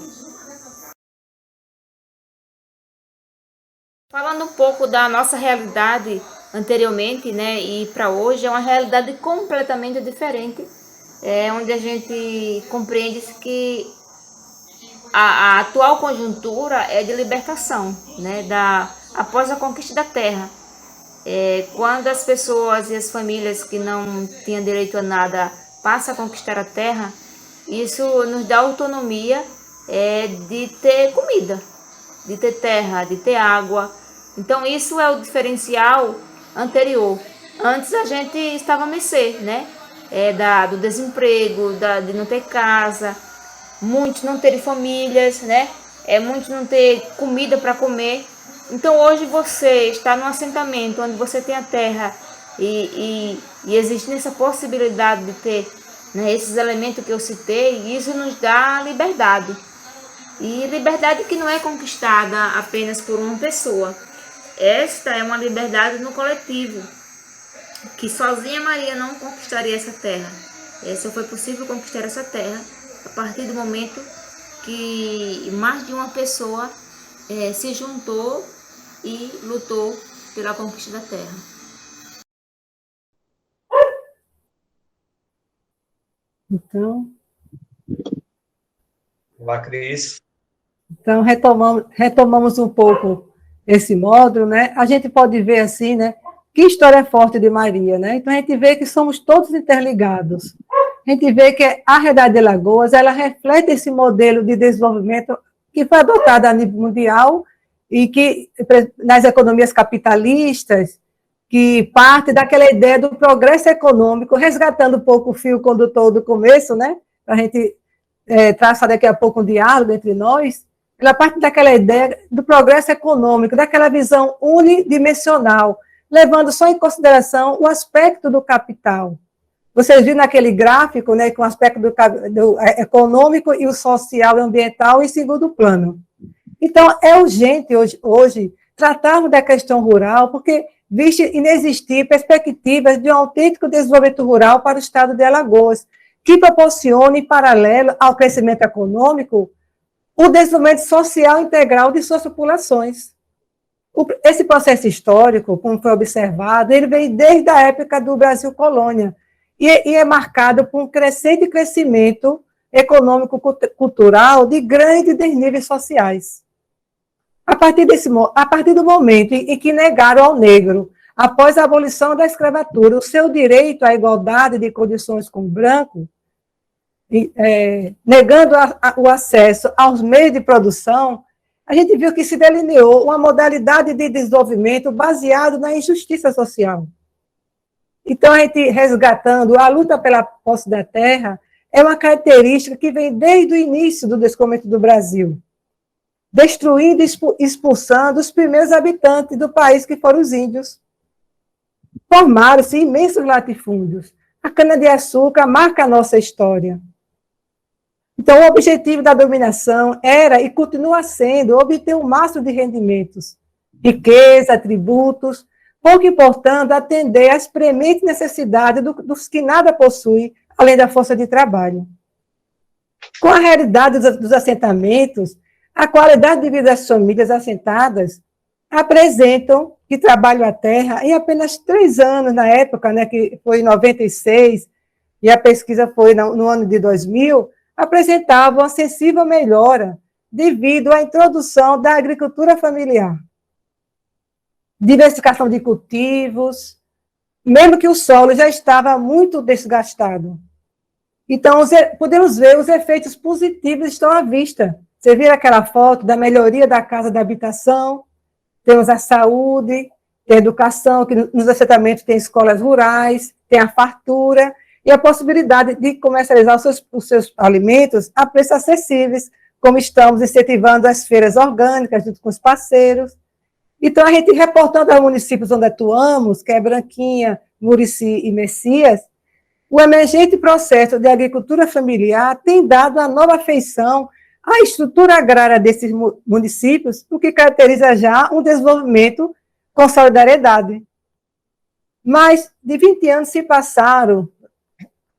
Falando um pouco da nossa realidade anteriormente, né, e para hoje, é uma realidade completamente diferente, onde a gente compreende que a atual conjuntura é de libertação, né, após a conquista da terra. Quando as pessoas e as famílias que não tinham direito a nada passam a conquistar a terra, isso nos dá autonomia de ter comida, de ter terra, de ter água. Então isso é o diferencial anterior. Antes a gente estava à mercê, né? Do desemprego, de não ter casa, muitos não terem famílias, né? Muitos não ter comida para comer. Então hoje você está num assentamento onde você tem a terra e existe essa possibilidade de ter, né, esses elementos que eu citei, e isso nos dá liberdade. E liberdade que não é conquistada apenas por uma pessoa. Esta é uma liberdade no coletivo, que sozinha Maria não conquistaria essa terra. Só foi possível conquistar essa terra a partir do momento que mais de uma pessoa se juntou e lutou pela conquista da terra. Então, Olá, Cris. Então, retomamos um pouco esse módulo, né? A gente pode ver assim, né? Que história forte de Maria, né? Então, a gente vê que somos todos interligados. A gente vê que a Realidade de Alagoas, ela reflete esse modelo de desenvolvimento que foi adotado a nível mundial e que, nas economias capitalistas, que parte daquela ideia do progresso econômico, resgatando um pouco o fio condutor do começo, né? Para a gente traçar daqui a pouco um diálogo entre nós. Ela parte daquela ideia do progresso econômico, daquela visão unidimensional, levando só em consideração o aspecto do capital. Vocês viram naquele gráfico, né, com o aspecto do econômico e o social e ambiental em segundo plano. Então, é urgente hoje tratarmos da questão rural, porque viste inexistir perspectivas de um autêntico desenvolvimento rural para o estado de Alagoas, que proporcione, em paralelo ao crescimento econômico, o desenvolvimento social integral de suas populações. Esse processo histórico, como foi observado, ele vem desde a época do Brasil colônia, e é marcado por um crescente crescimento econômico-cultural de grandes desníveis sociais. A partir do momento em que negaram ao negro, após a abolição da escravatura, o seu direito à igualdade de condições com o branco, negando o acesso aos meios de produção, a gente viu que se delineou uma modalidade de desenvolvimento baseado na injustiça social. Então, a gente resgatando a luta pela posse da terra é uma característica que vem desde o início do descobrimento do Brasil, destruindo e expulsando os primeiros habitantes do país, que foram os índios. Formaram-se imensos latifúndios. A cana-de-açúcar marca a nossa história. Então, o objetivo da dominação era e continua sendo obter o máximo de rendimentos, riqueza, tributos, pouco importando atender às prementes necessidades dos que nada possuem, além da força de trabalho. Com a realidade dos assentamentos, a qualidade de vida das famílias assentadas apresentam que trabalham a terra em apenas 3 anos, na época, né, que foi em 96, e a pesquisa foi no ano de 2000, apresentavam uma sensível melhora devido à introdução da agricultura familiar. Diversificação de cultivos, mesmo que o solo já estava muito desgastado. Então, podemos ver os efeitos positivos estão à vista. Você viu aquela foto da melhoria da casa da habitação, temos a saúde, tem a educação, que nos assentamentos tem escolas rurais, tem a fartura, e a possibilidade de comercializar os seus alimentos a preços acessíveis, como estamos incentivando as feiras orgânicas junto com os parceiros. Então, a gente reportando aos municípios onde atuamos, que é Branquinha, Murici e Messias, o emergente processo de agricultura familiar tem dado uma nova feição à estrutura agrária desses municípios, o que caracteriza já um desenvolvimento com solidariedade. Mais de 20 anos se passaram,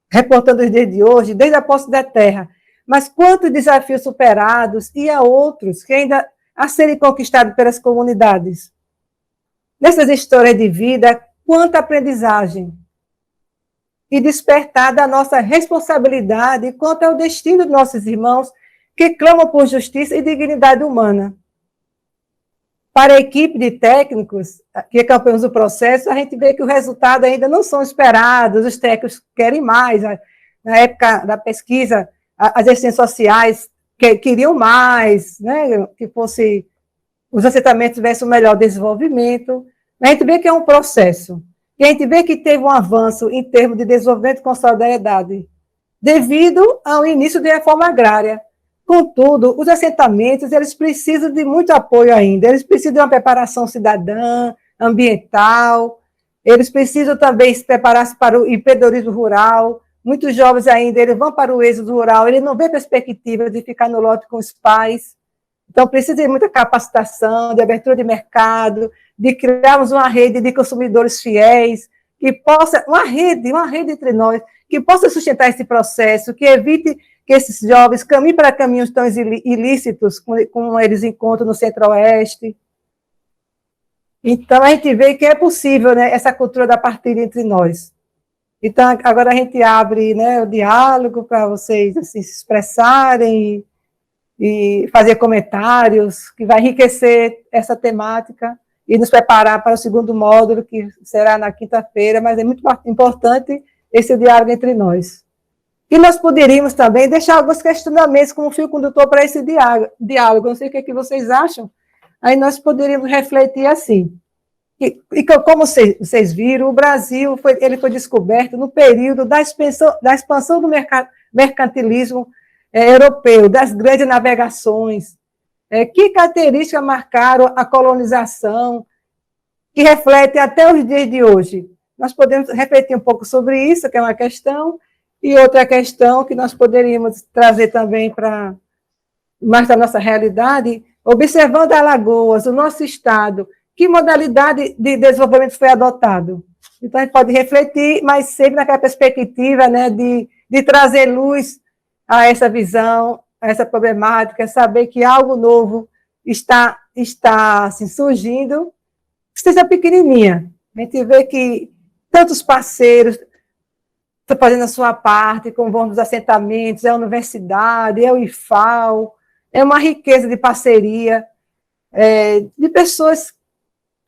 reportando os dias de hoje, desde a posse da terra, mas quantos desafios superados e há outros que ainda a serem conquistados pelas comunidades. Nessas histórias de vida, quanta aprendizagem e despertar da nossa responsabilidade quanto ao destino dos nossos irmãos que clamam por justiça e dignidade humana. Para a equipe de técnicos que acompanhamos o processo, a gente vê que o resultado ainda não são esperados, os técnicos querem mais. Na época da pesquisa, as assistências sociais queriam mais, né, que fosse os assentamentos tivessem um melhor desenvolvimento. A gente vê que é um processo. E a gente vê que teve um avanço em termos de desenvolvimento com solidariedade, devido ao início da reforma agrária. Contudo, os assentamentos, eles precisam de muito apoio ainda, eles precisam de uma preparação cidadã, ambiental, eles precisam também se preparar para o empreendedorismo rural. Muitos jovens ainda, eles vão para o êxodo rural, eles não vêem perspectiva de ficar no lote com os pais. Então, precisa de muita capacitação, de abertura de mercado, de criarmos uma rede de consumidores fiéis, que possa, uma rede entre nós, que possa sustentar esse processo, que evite que esses jovens caminhem para caminhos tão ilícitos como eles encontram no Centro-Oeste. Então, a gente vê que é possível, né, essa cultura da partilha entre nós. Então, agora a gente abre, né, o diálogo para vocês assim, se expressarem e fazer comentários, que vai enriquecer essa temática e nos preparar para o segundo módulo, que será na quinta-feira, mas é muito importante esse diálogo entre nós. E nós poderíamos também deixar alguns questionamentos como fio condutor para esse diálogo. Não sei o que vocês acham. Aí nós poderíamos refletir assim. E como vocês viram, o Brasil foi descoberto no período da expansão do mercantilismo europeu, das grandes navegações. Que características marcaram a colonização, que reflete até os dias de hoje? Nós podemos refletir um pouco sobre isso, que é uma questão, e outra questão que nós poderíamos trazer também para mais da nossa realidade, observando Alagoas, o nosso estado, que modalidade de desenvolvimento foi adotado? Então, a gente pode refletir, mas sempre naquela perspectiva, né, de trazer luz a essa visão, a essa problemática, saber que algo novo está assim, surgindo, que seja pequenininha. A gente vê que tantos parceiros estão fazendo a sua parte, como vão nos assentamentos, é a universidade, é o IFAO, é uma riqueza de parceria, de pessoas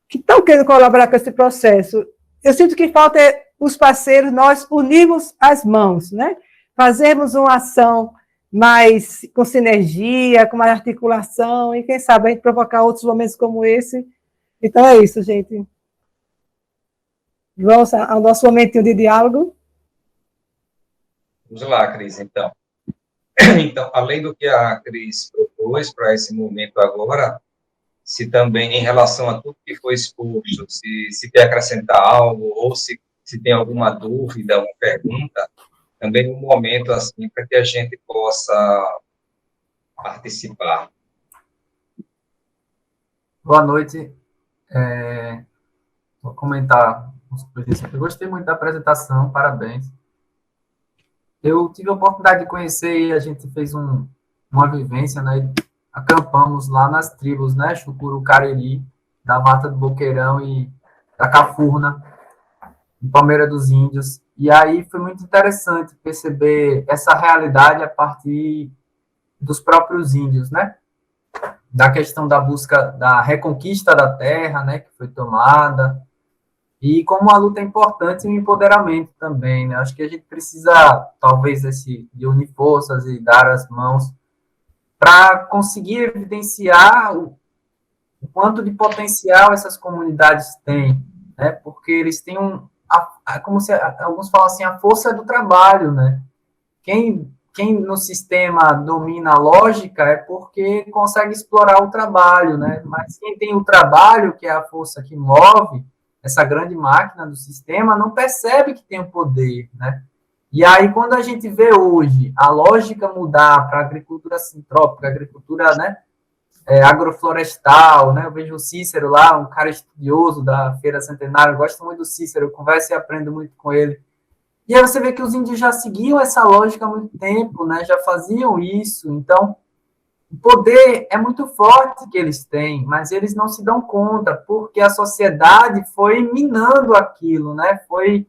que estão querendo colaborar com esse processo. Eu sinto que falta os parceiros, nós unirmos as mãos, né? Fazermos uma ação mais com sinergia, com mais articulação, e quem sabe a gente provocar outros momentos como esse. Então é isso, gente. Vamos ao nosso momentinho de diálogo. Vamos lá, Cris, então. Então, além do que a Cris propôs para esse momento agora, se também, em relação a tudo que foi exposto, se quer acrescentar algo, ou se tem alguma dúvida, uma pergunta, também um momento assim para que a gente possa participar. Boa noite. Vou comentar umas coisas. Eu gostei muito da apresentação, parabéns. Eu tive a oportunidade de conhecer e a gente fez uma vivência, né? Acampamos lá nas tribos, né? Chucuru Cariri, da Mata do Boqueirão e da Cafurna, em Palmeira dos Índios. E aí foi muito interessante perceber essa realidade a partir dos próprios índios, né? Da questão da busca da reconquista da terra, né? Que foi tomada. E como a luta é importante e o empoderamento também, né? Acho que a gente precisa, talvez, de unir forças e dar as mãos para conseguir evidenciar o quanto de potencial essas comunidades têm, né? Porque eles têm como se alguns falam assim, a força do trabalho, né? Quem no sistema domina a lógica é porque consegue explorar o trabalho, né? Mas quem tem o trabalho, que é a força que move essa grande máquina do sistema, não percebe que tem o poder, né? E aí, quando a gente vê hoje a lógica mudar para a agricultura sintrópica, agricultura, né, agroflorestal, né? Eu vejo o Cícero lá, um cara estudioso da Feira Centenária, eu gosto muito do Cícero, eu converso e aprendo muito com ele. E aí você vê que os índios já seguiam essa lógica há muito tempo, né? Já faziam isso. Então, o poder é muito forte que eles têm, mas eles não se dão conta, porque a sociedade foi minando aquilo, né? Foi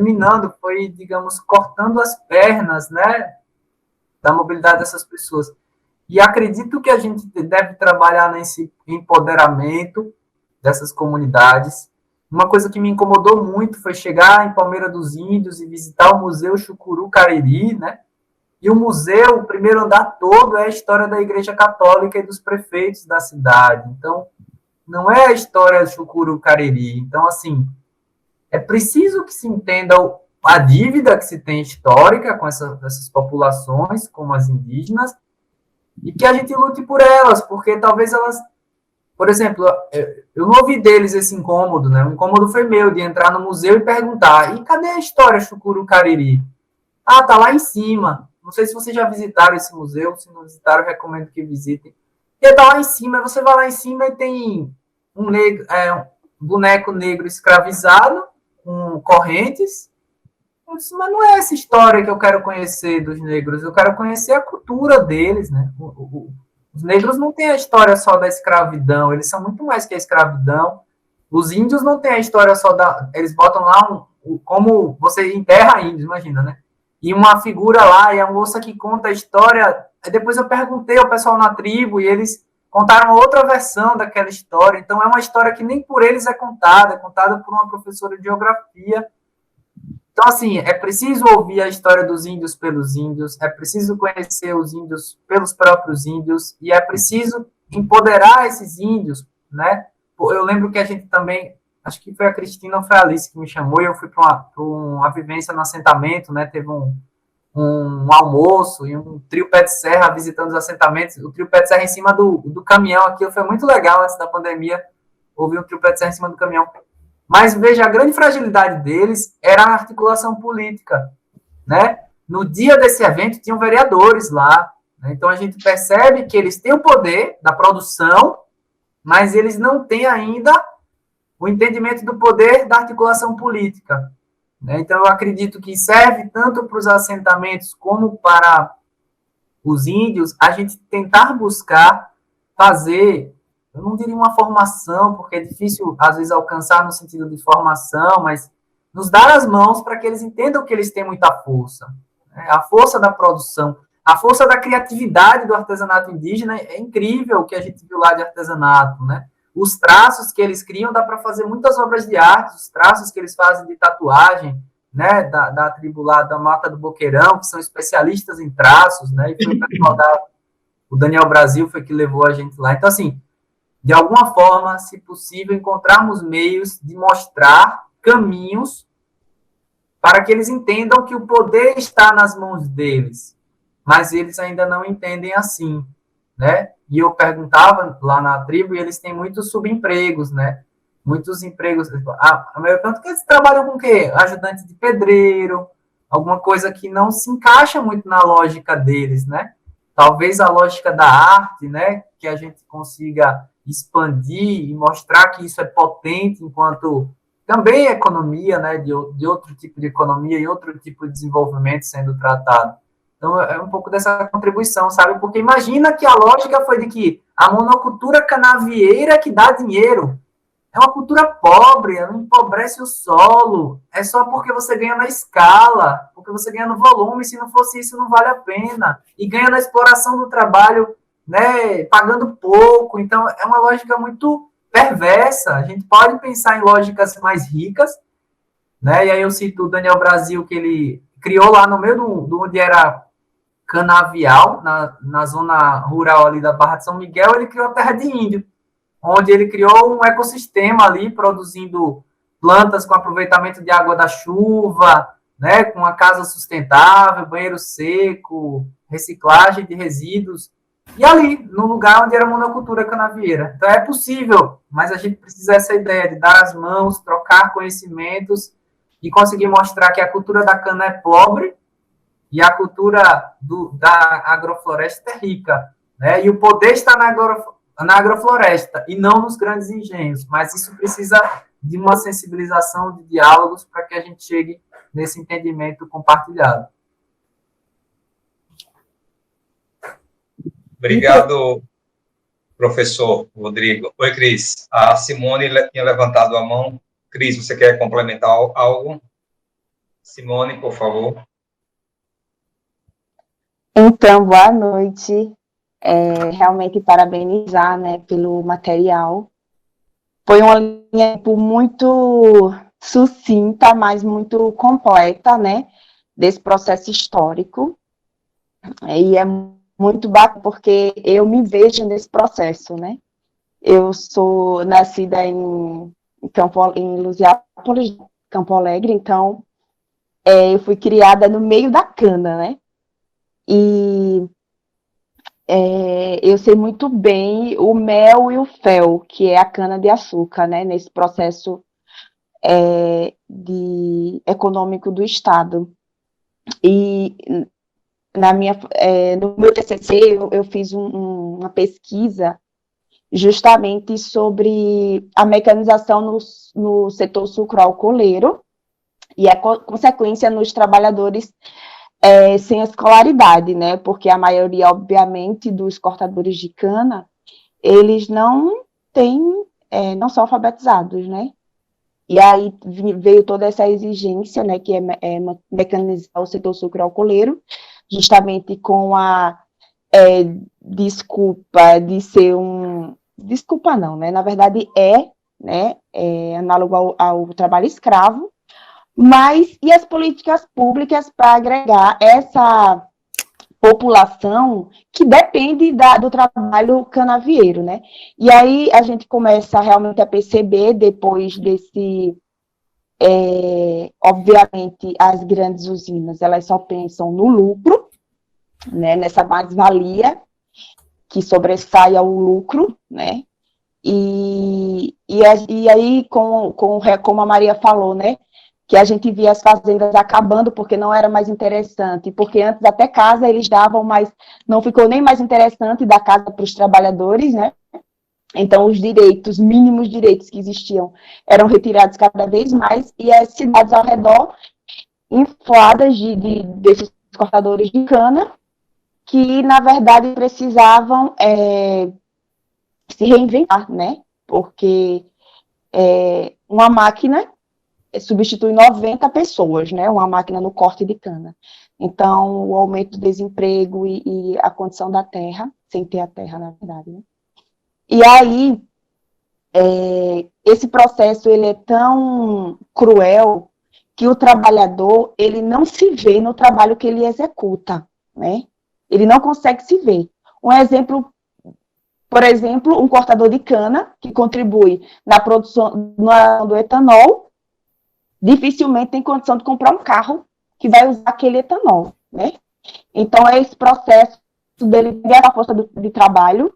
minando, digamos, cortando as pernas, né? Da mobilidade dessas pessoas. E acredito que a gente deve trabalhar nesse empoderamento dessas comunidades. Uma coisa que me incomodou muito foi chegar em Palmeira dos Índios e visitar o Museu Chucuru Cariri, né? E o museu, o primeiro andar todo, é a história da Igreja Católica e dos prefeitos da cidade. Então, não é a história do Chucuru Cariri. Então, assim, é preciso que se entenda a dívida que se tem histórica com essas populações, como as indígenas, e que a gente lute por elas, porque talvez elas... Por exemplo, eu não ouvi deles esse incômodo, né? O incômodo foi meu, de entrar no museu e perguntar, e cadê a história Chucuru Cariri? Ah, tá lá em cima. Não sei se vocês já visitaram esse museu, se não visitaram, eu recomendo que visitem. E tá lá em cima, você vai lá em cima e tem um boneco negro escravizado, com correntes. Eu disse, mas não é essa história que eu quero conhecer dos negros, eu quero conhecer a cultura deles, né? Os negros não têm a história só da escravidão, eles são muito mais que a escravidão. Os índios não têm a história só da... Eles botam lá como você enterra índios, imagina, né? E uma figura lá, e a moça que conta a história. Aí depois eu perguntei ao pessoal na tribo, e eles contaram uma outra versão daquela história. Então é uma história que nem por eles é contada por uma professora de geografia. Então, assim, é preciso ouvir a história dos índios pelos índios, é preciso conhecer os índios pelos próprios índios, e é preciso empoderar esses índios, né? Eu lembro que a gente também, acho que foi a Cristina ou foi a Alice que me chamou, e eu fui para uma vivência no assentamento, né? Teve um almoço e um trio pé de serra visitando os assentamentos, o trio pé de serra em cima do caminhão, aquilo foi muito legal antes da pandemia, ouvir um trio pé de serra em cima do caminhão. Mas, veja, a grande fragilidade deles era a articulação política, né? No dia desse evento, tinham vereadores lá, né? Então, a gente percebe que eles têm o poder da produção, mas eles não têm ainda o entendimento do poder da articulação política, né? Então, eu acredito que serve tanto para os assentamentos como para os índios, a gente tentar buscar fazer... Eu não diria uma formação, porque é difícil, às vezes, alcançar no sentido de formação, mas nos dar as mãos para que eles entendam que eles têm muita força. Né? A força da produção, a força da criatividade do artesanato indígena é incrível o que a gente viu lá de artesanato, né? Os traços que eles criam, dá para fazer muitas obras de arte, os traços que eles fazem de tatuagem, né? Da tribo lá da Mata do Boqueirão, que são especialistas em traços, né? E foi o pessoal o Daniel Brasil foi que levou a gente lá. Então, assim, de alguma forma, se possível, encontrarmos meios de mostrar caminhos para que eles entendam que o poder está nas mãos deles, mas eles ainda não entendem assim, né? E eu perguntava lá na tribo, e eles têm muitos subempregos, né? Muitos empregos. Tanto que eles trabalham com o quê? Ajudante de pedreiro, alguma coisa que não se encaixa muito na lógica deles, né? Talvez a lógica da arte, né, que a gente consiga expandir e mostrar que isso é potente enquanto também economia, né, de outro tipo de economia e outro tipo de desenvolvimento sendo tratado. Então, é um pouco dessa contribuição, sabe? Porque imagina que a lógica foi de que a monocultura canavieira que dá dinheiro. É uma cultura pobre, ela empobrece o solo. É só porque você ganha na escala, porque você ganha no volume. Se não fosse isso, não vale a pena. E ganha na exploração do trabalho, né, pagando pouco. Então, é uma lógica muito perversa. A gente pode pensar em lógicas mais ricas, né? E aí eu cito o Daniel Brasil, que ele criou lá no meio do onde era canavial, na zona rural ali da Barra de São Miguel, ele criou a terra de índio, onde ele criou um ecossistema ali, produzindo plantas com aproveitamento de água da chuva, né, com uma casa sustentável, banheiro seco, reciclagem de resíduos, e ali, no lugar onde era monocultura canavieira. Então é possível, mas a gente precisa dessa ideia de dar as mãos, trocar conhecimentos e conseguir mostrar que a cultura da cana é pobre e a cultura da agrofloresta é rica, né? E o poder está na agrofloresta e não nos grandes engenhos, mas isso precisa de uma sensibilização, de diálogos para que a gente chegue nesse entendimento compartilhado. Obrigado, professor Rodrigo. Oi, Cris. A Simone tinha levantado a mão. Cris, você quer complementar algo? Simone, por favor. Então, boa noite. Realmente parabenizar, né, pelo material. Foi uma linha muito sucinta, mas muito completa, né, desse processo histórico. E é muito bacana porque eu me vejo nesse processo, né. Eu sou nascida em Lusiápolis, Campo Alegre, então eu fui criada no meio da cana, né. E eu sei muito bem o mel e o fel, que é a cana-de-açúcar, né, nesse processo econômico do Estado. E no meu TCC eu fiz uma pesquisa justamente sobre a mecanização no setor sucroalcooleiro e a consequência nos trabalhadores sem escolaridade, né? Porque a maioria, obviamente, dos cortadores de cana, eles não são alfabetizados, né? E aí veio toda essa exigência, né, que é mecanizar o setor sucroalcooleiro, justamente com a desculpa de ser desculpa não, né? Na verdade né, análogo ao trabalho escravo. Mas, e as políticas públicas para agregar essa população que depende do trabalho canavieiro, né? E aí a gente começa realmente a perceber, depois obviamente, as grandes usinas, elas só pensam no lucro, né? Nessa mais-valia que sobressai ao lucro, né? E aí, como a Maria falou, né? Que a gente via as fazendas acabando porque não era mais interessante, porque antes até casa eles davam, mas não ficou nem mais interessante dar casa para os trabalhadores, né? Então, os mínimos direitos que existiam eram retirados cada vez mais, e as cidades ao redor infladas desses cortadores de cana, que, na verdade, precisavam se reinventar, né? Porque uma máquina substitui 90 pessoas, né? Uma máquina no corte de cana. Então, o aumento do desemprego e a condição da terra, sem ter a terra, na verdade, né? E aí, esse processo, ele é tão cruel que o trabalhador, ele não se vê no trabalho que ele executa, né? Ele não consegue se ver. Um exemplo, por exemplo, um cortador de cana, que contribui na produção do etanol, dificilmente tem condição de comprar um carro que vai usar aquele etanol, né? Então, é esse processo dele pegar a força de trabalho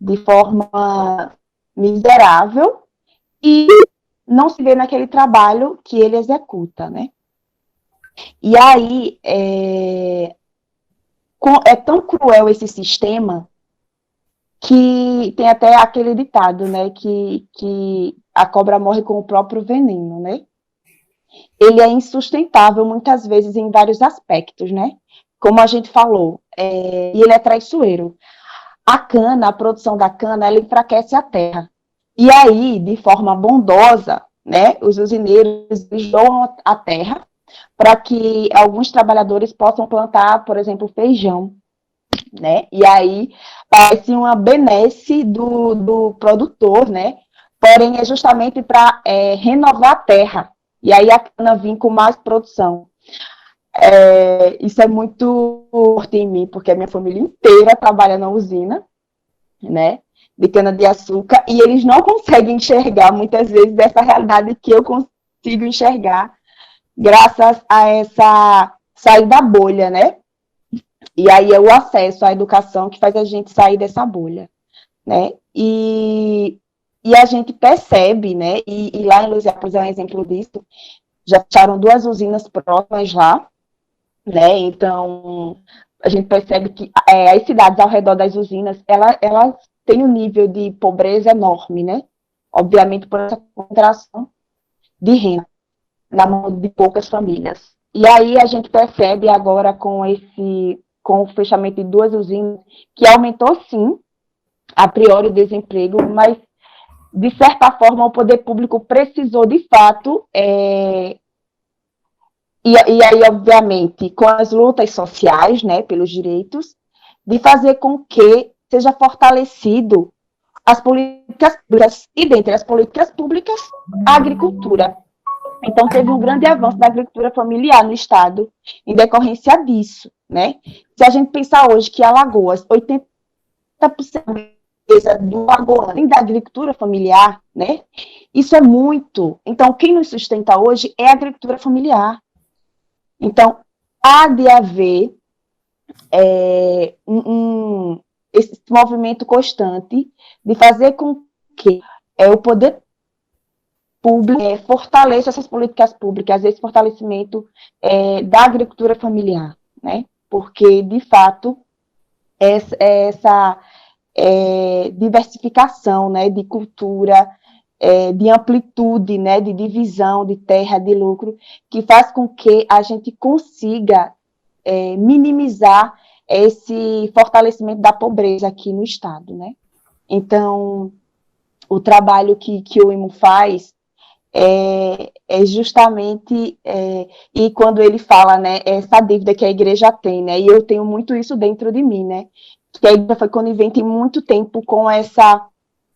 de forma miserável e não se vê naquele trabalho que ele executa, né? E aí, é tão cruel esse sistema que tem até aquele ditado, né, que a cobra morre com o próprio veneno, né? Ele é insustentável muitas vezes em vários aspectos, né? Como a gente falou, e ele é traiçoeiro. A cana, a produção da cana, ela enfraquece a terra. E aí, de forma bondosa, né, os usineiros doam a terra para que alguns trabalhadores possam plantar, por exemplo, feijão, né? E aí parece uma benesse do produtor, né? Porém, é justamente para renovar a terra. E aí a cana vem com mais produção. Isso é muito forte em mim, porque a minha família inteira trabalha na usina, né? De cana-de-açúcar, e eles não conseguem enxergar, muitas vezes, essa realidade que eu consigo enxergar, graças a essa sair da bolha, né? E aí é o acesso à educação que faz a gente sair dessa bolha, né? E a gente percebe, né? E lá em Lusiápolis é um exemplo disso, já fecharam 2 usinas próximas lá, né? Então, a gente percebe que as cidades ao redor das usinas, elas têm um nível de pobreza enorme, né? Obviamente por essa concentração de renda na mão de poucas famílias. E aí a gente percebe agora com o fechamento de 2 usinas, que aumentou sim, a priori, o desemprego, mas de certa forma o poder público precisou de fato e aí, obviamente, com as lutas sociais, né, pelos direitos, de fazer com que seja fortalecido as políticas públicas, e dentre as políticas públicas, a agricultura. Então, teve um grande avanço da agricultura familiar no Estado, em decorrência disso, né? Se a gente pensar hoje que Alagoas, 80% do alagoano da agricultura familiar, né? Isso é muito. Então, quem nos sustenta hoje é a agricultura familiar. Então, há de haver esse movimento constante de fazer com que o poder público fortaleça essas políticas públicas, esse fortalecimento da agricultura familiar, né? Porque, de fato, essa diversificação, né, de cultura, de amplitude, né, de divisão de terra, de lucro, que faz com que a gente consiga minimizar esse fortalecimento da pobreza aqui no Estado, né? Então, o trabalho que o IMO faz é justamente, e quando ele fala, né, essa dívida que a igreja tem, né, e eu tenho muito isso dentro de mim, né, que a igreja foi conivente muito tempo com essa,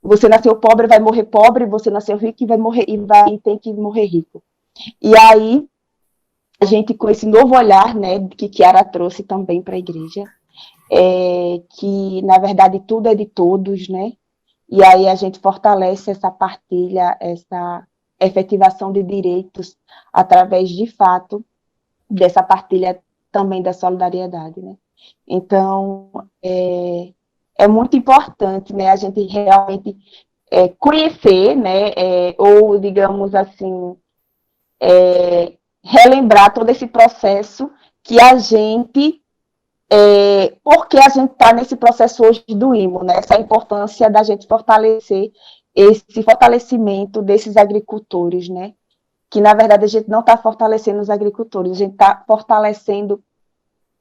você nasceu pobre, vai morrer pobre, você nasceu rico e vai morrer, e tem que morrer rico. E aí, a gente, com esse novo olhar, né, que Chiara trouxe também para a igreja, que, na verdade, tudo é de todos, né, e aí a gente fortalece essa partilha, essa efetivação de direitos através, de fato, dessa partilha também da solidariedade, né. Então, é muito importante, né, a gente realmente conhecer, né, ou, digamos assim, relembrar todo esse processo que a gente, porque a gente está nesse processo hoje do IMO, né, essa importância da gente fortalecer esse fortalecimento desses agricultores, né, que na verdade a gente não está fortalecendo os agricultores, a gente está fortalecendo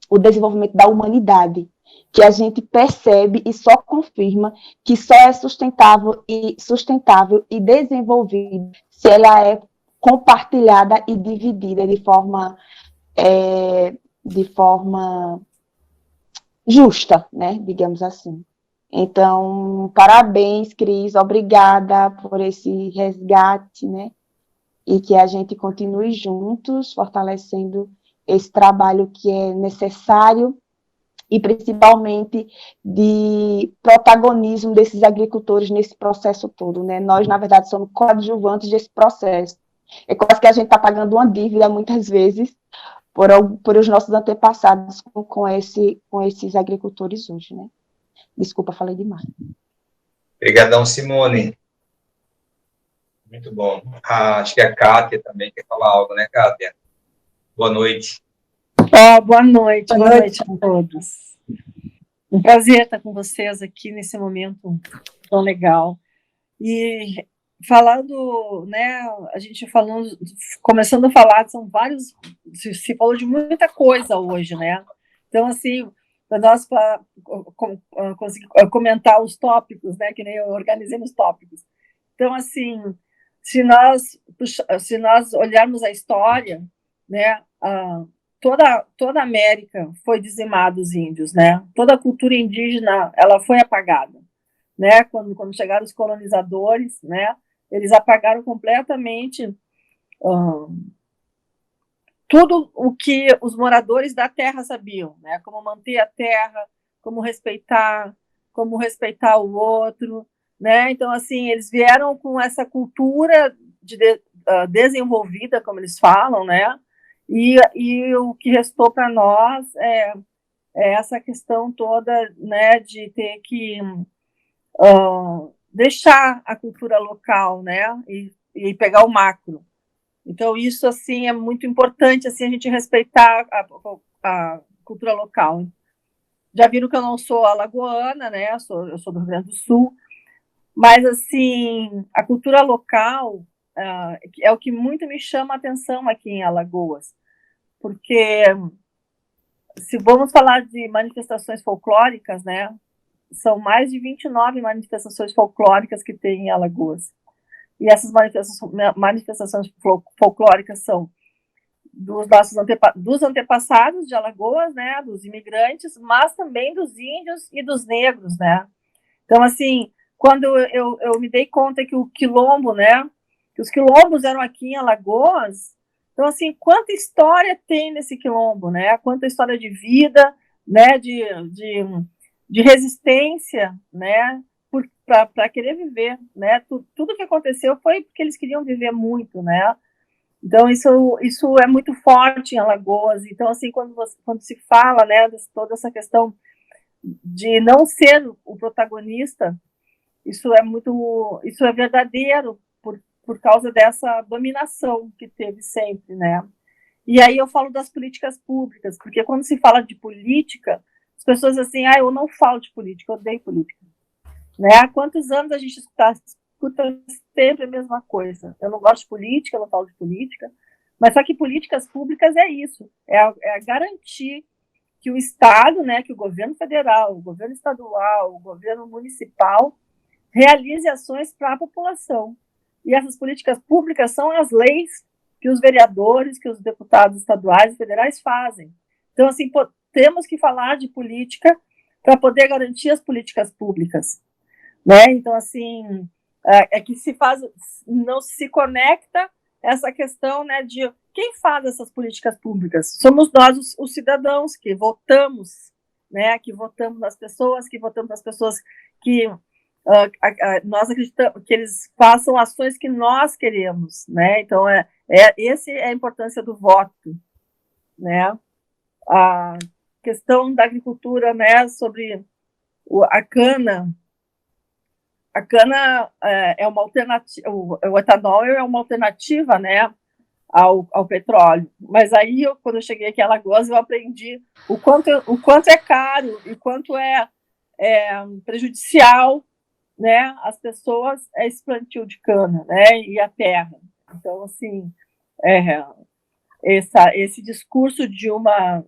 o desenvolvimento da humanidade, que a gente percebe e só confirma que só é sustentável e desenvolvida se ela é compartilhada e dividida de forma justa, né, digamos assim. Então, parabéns, Cris, obrigada por esse resgate, né, e que a gente continue juntos, fortalecendo esse trabalho que é necessário e principalmente de protagonismo desses agricultores nesse processo todo, né? Nós, na verdade, somos coadjuvantes desse processo. É quase que a gente está pagando uma dívida, muitas vezes, por os nossos antepassados com esses agricultores hoje, né? Desculpa, falei demais. Obrigadão, Simone. Muito bom. Acho que a Kátia também quer falar algo, né, Kátia? Boa noite. Boa noite, boa noite a todos. Um prazer estar com vocês aqui nesse momento tão legal. E falando, né, a gente falando, começando a falar, são vários, se falou de muita coisa hoje, né? Então, assim, para nós conseguir comentar os tópicos, né, que nem eu organizei nos tópicos. Então, assim, se nós olharmos a história, né, toda a América foi dizimada os índios, né? Toda a cultura indígena, ela foi apagada, né? Quando chegaram os colonizadores, né? Eles apagaram completamente tudo o que os moradores da terra sabiam, né? Como manter a terra, como respeitar o outro, né? Então, assim, eles vieram com essa cultura desenvolvida, como eles falam, né? E o que restou para nós é essa questão toda, né, de ter que deixar a cultura local, né, e pegar o macro. Então, isso, assim, é muito importante, assim, a gente respeitar a cultura local. Já viram que eu não sou alagoana, né, eu sou do Rio Grande do Sul, mas, assim, a cultura local é o que muito me chama a atenção aqui em Alagoas, porque se vamos falar de manifestações folclóricas, né, são mais de 29 manifestações folclóricas que tem em Alagoas. E essas manifestações folclóricas são dos antepassados de Alagoas, né, dos imigrantes, mas também dos índios e dos negros, né. Então, assim, quando eu me dei conta que o quilombo, né, que os quilombos eram aqui em Alagoas, então, assim, quanta história tem nesse quilombo, né, quanta história de vida, né, de resistência, né, para querer viver, né, tudo que aconteceu foi porque eles queriam viver muito, né. Então, isso é muito forte em Alagoas. Então, assim, quando se fala, né, de toda essa questão de não ser o protagonista, isso é verdadeiro por causa dessa dominação que teve sempre, né. E aí eu falo das políticas públicas, porque quando se fala de política, as pessoas assim, eu não falo de política, eu odeio política, né. Há quantos anos a gente escuta sempre a mesma coisa? Eu não gosto de política, eu não falo de política, mas só que políticas públicas é isso, é garantir que o Estado, né, que o governo federal, o governo estadual, o governo municipal realize ações para a população. E essas políticas públicas são as leis que os vereadores, que os deputados estaduais e federais fazem. Então, assim, temos que falar de política para poder garantir as políticas públicas, né? Então, assim, que não se conecta essa questão, né, de quem faz essas políticas públicas. Somos nós, os cidadãos, que votamos, né, que votamos nas pessoas, que nós acreditamos que eles façam ações que nós queremos, né? Então, essa é a importância do voto, né? A questão da agricultura, né, sobre a cana. A cana é uma alternativa, o etanol é uma alternativa, né, ao petróleo. Mas aí, quando eu cheguei aqui em Alagoas, eu aprendi o quanto é caro e quanto é prejudicial, né, as pessoas, esse plantio de cana, né, e a terra. Então, assim, esse discurso de uma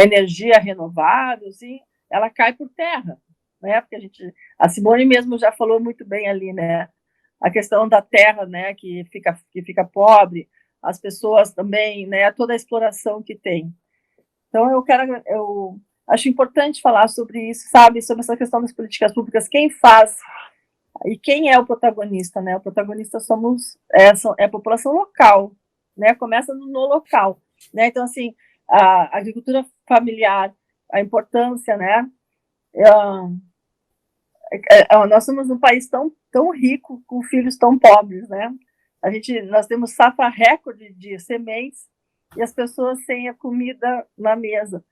energia renovável, assim, ela cai por terra, né, porque a Simone mesmo já falou muito bem ali, né, a questão da terra, né, que fica pobre, as pessoas também, né, toda a exploração que tem. Então, eu acho importante falar sobre isso, sabe, sobre essa questão das políticas públicas, quem faz e quem é o protagonista, né? O protagonista é a população local, né? Começa no local, né? Então, assim, a agricultura familiar, a importância, né? Nós somos um país tão rico com filhos tão pobres, né? Nós temos safra recorde de sementes e as pessoas sem a comida na mesa.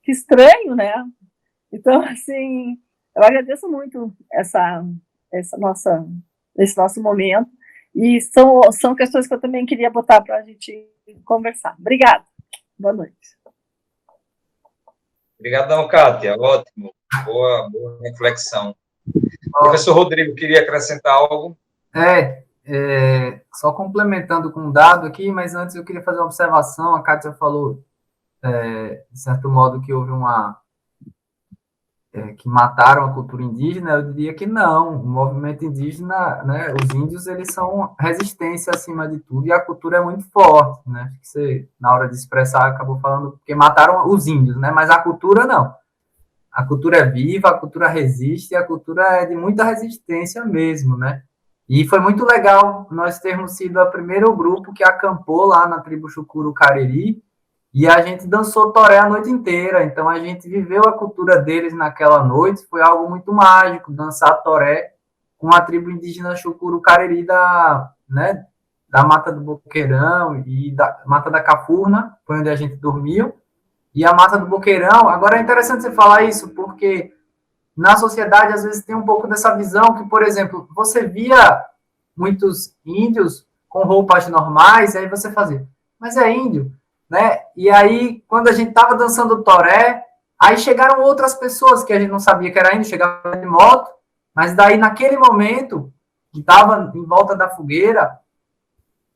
Que estranho, né? Então, assim, eu agradeço muito esse nosso momento E são questões que eu também queria botar para a gente conversar. Obrigada. Boa noite. Obrigadão, Kátia. Ótimo. Boa reflexão. Professor Rodrigo, queria acrescentar algo? Só complementando com um dado aqui, mas antes eu queria fazer uma observação. A Kátia falou, de certo modo, que houve que mataram a cultura indígena. Eu diria que não. O movimento indígena, né, os índios, eles são resistência acima de tudo, e a cultura é muito forte, né? Acho que você, na hora de expressar, acabou falando porque mataram os índios, né? Mas a cultura não. A cultura é viva, a cultura resiste, e a cultura é de muita resistência mesmo, né? E foi muito legal nós termos sido o primeiro grupo que acampou lá na tribo Chucuru Cariri, e a gente dançou toré a noite inteira. Então a gente viveu a cultura deles naquela noite. Foi algo muito mágico, dançar toré com a tribo indígena Chucuru Cariri da Mata do Boqueirão e da Mata da Cafurna, foi onde a gente dormiu. E a Mata do Boqueirão, agora é interessante você falar isso, porque na sociedade às vezes tem um pouco dessa visão que, por exemplo, você via muitos índios com roupas normais, e aí você fazia, mas é índio, né? E aí, quando a gente estava dançando toré, aí chegaram outras pessoas que a gente não sabia que era índio, chegavam de moto, mas daí, naquele momento, que estava em volta da fogueira,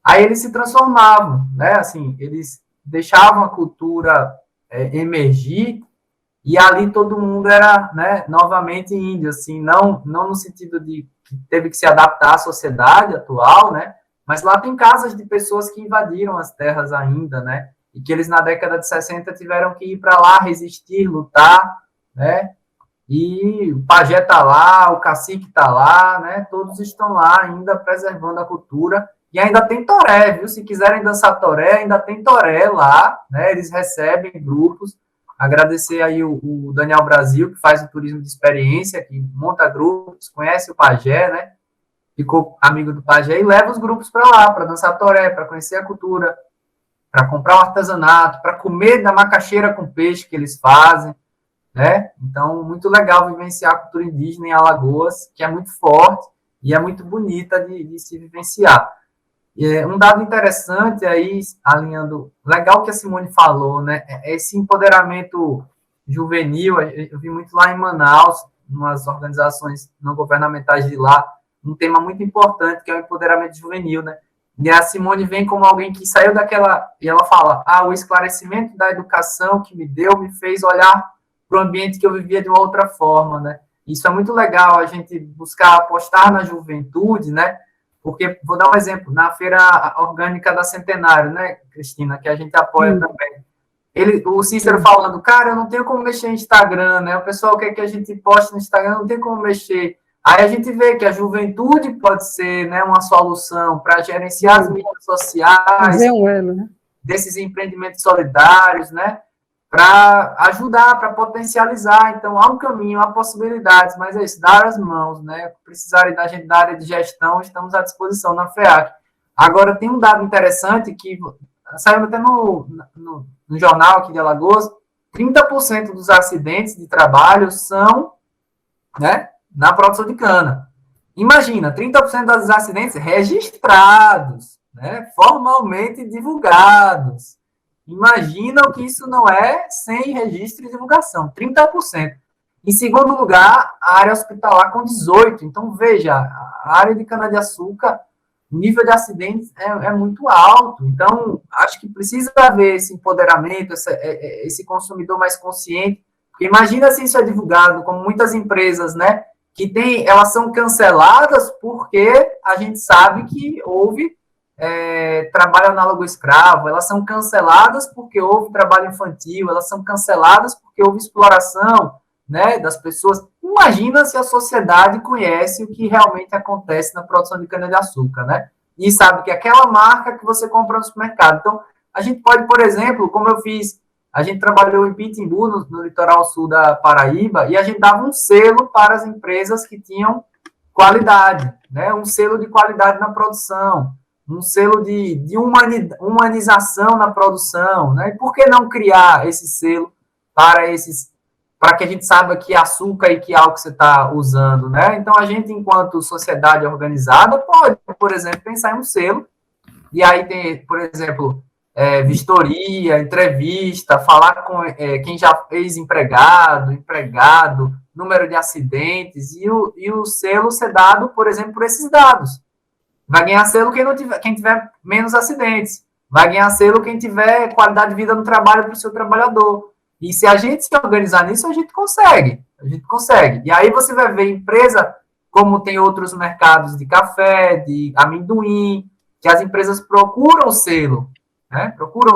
aí eles se transformavam, né? Assim, eles deixavam a cultura emergir, e ali todo mundo era, né, novamente índio, assim, não no sentido de que teve que se adaptar à sociedade atual, né? Mas lá tem casas de pessoas que invadiram as terras ainda, né? E que eles, na década de 60, tiveram que ir para lá, resistir, lutar, né? E o pajé está lá, o cacique está lá, né? Todos estão lá ainda preservando a cultura. E ainda tem toré, viu? Se quiserem dançar toré, ainda tem toré lá, né? Eles recebem grupos. Agradecer aí o Daniel Brasil, que faz o turismo de experiência, que monta grupos, conhece o pajé, né? Ficou amigo do pajé e leva os grupos para lá, para dançar toré, para conhecer a cultura, para comprar um artesanato, para comer da macaxeira com peixe que eles fazem, né? Então, muito legal vivenciar a cultura indígena em Alagoas, que é muito forte e é muito bonita de se vivenciar. Um dado interessante aí, alinhando, legal que a Simone falou, né? Esse empoderamento juvenil, eu vi muito lá em Manaus, umas organizações não governamentais de lá, um tema muito importante, que é o empoderamento juvenil, né? E a Simone vem como alguém que saiu daquela... E ela fala, o esclarecimento da educação que me deu me fez olhar para o ambiente que eu vivia de uma outra forma, né? Isso é muito legal, a gente buscar apostar na juventude, né? Porque, vou dar um exemplo, na Feira Orgânica da Centenário, né, Cristina, que a gente apoia também. O Cícero falando, cara, eu não tenho como mexer no Instagram, né? O pessoal quer que a gente poste no Instagram, não tem como mexer. Aí a gente vê que a juventude pode ser, né, uma solução para gerenciar as mídias sociais, desses empreendimentos solidários, né, para ajudar, para potencializar. Então, há um caminho, há possibilidades, mas é isso, dar as mãos, né, precisarem da gente da área de gestão, estamos à disposição na FEAC. Agora, tem um dado interessante que saiu até no jornal aqui de Alagoas, 30% dos acidentes de trabalho são, né, na produção de cana. Imagina, 30% dos acidentes registrados, né, formalmente divulgados. Imagina o que isso não é sem registro e divulgação, 30%. Em segundo lugar, a área hospitalar com 18%. Então, veja, a área de cana-de-açúcar, o nível de acidentes é muito alto. Então, acho que precisa haver esse empoderamento, esse consumidor mais consciente. Porque imagina se isso é divulgado, como muitas empresas, né, que elas são canceladas porque a gente sabe que houve trabalho análogo escravo, elas são canceladas porque houve trabalho infantil, elas são canceladas porque houve exploração, né, das pessoas. Imagina se a sociedade conhece o que realmente acontece na produção de cana-de-açúcar, né? E sabe que aquela marca que você compra no supermercado. Então, a gente pode, por exemplo, como eu fiz, a gente trabalhou em Pitimbu, no litoral sul da Paraíba, e a gente dava um selo para as empresas que tinham qualidade, né? Um selo de qualidade na produção, um selo de humanização na produção, né? E por que não criar esse selo para esses para que a gente saiba que açúcar e que álcool você está usando, né? Então, a gente, enquanto sociedade organizada, pode, por exemplo, pensar em um selo, e aí tem, por exemplo, vistoria, entrevista, falar com quem já fez empregado, número de acidentes, e o selo ser dado, por exemplo, por esses dados. Vai ganhar selo quem tiver menos acidentes. Vai ganhar selo quem tiver qualidade de vida no trabalho para o seu trabalhador. E se a gente se organizar nisso, a gente consegue. E aí você vai ver empresa, como tem outros mercados de café, de amendoim, que as empresas procuram selo, né? Procuram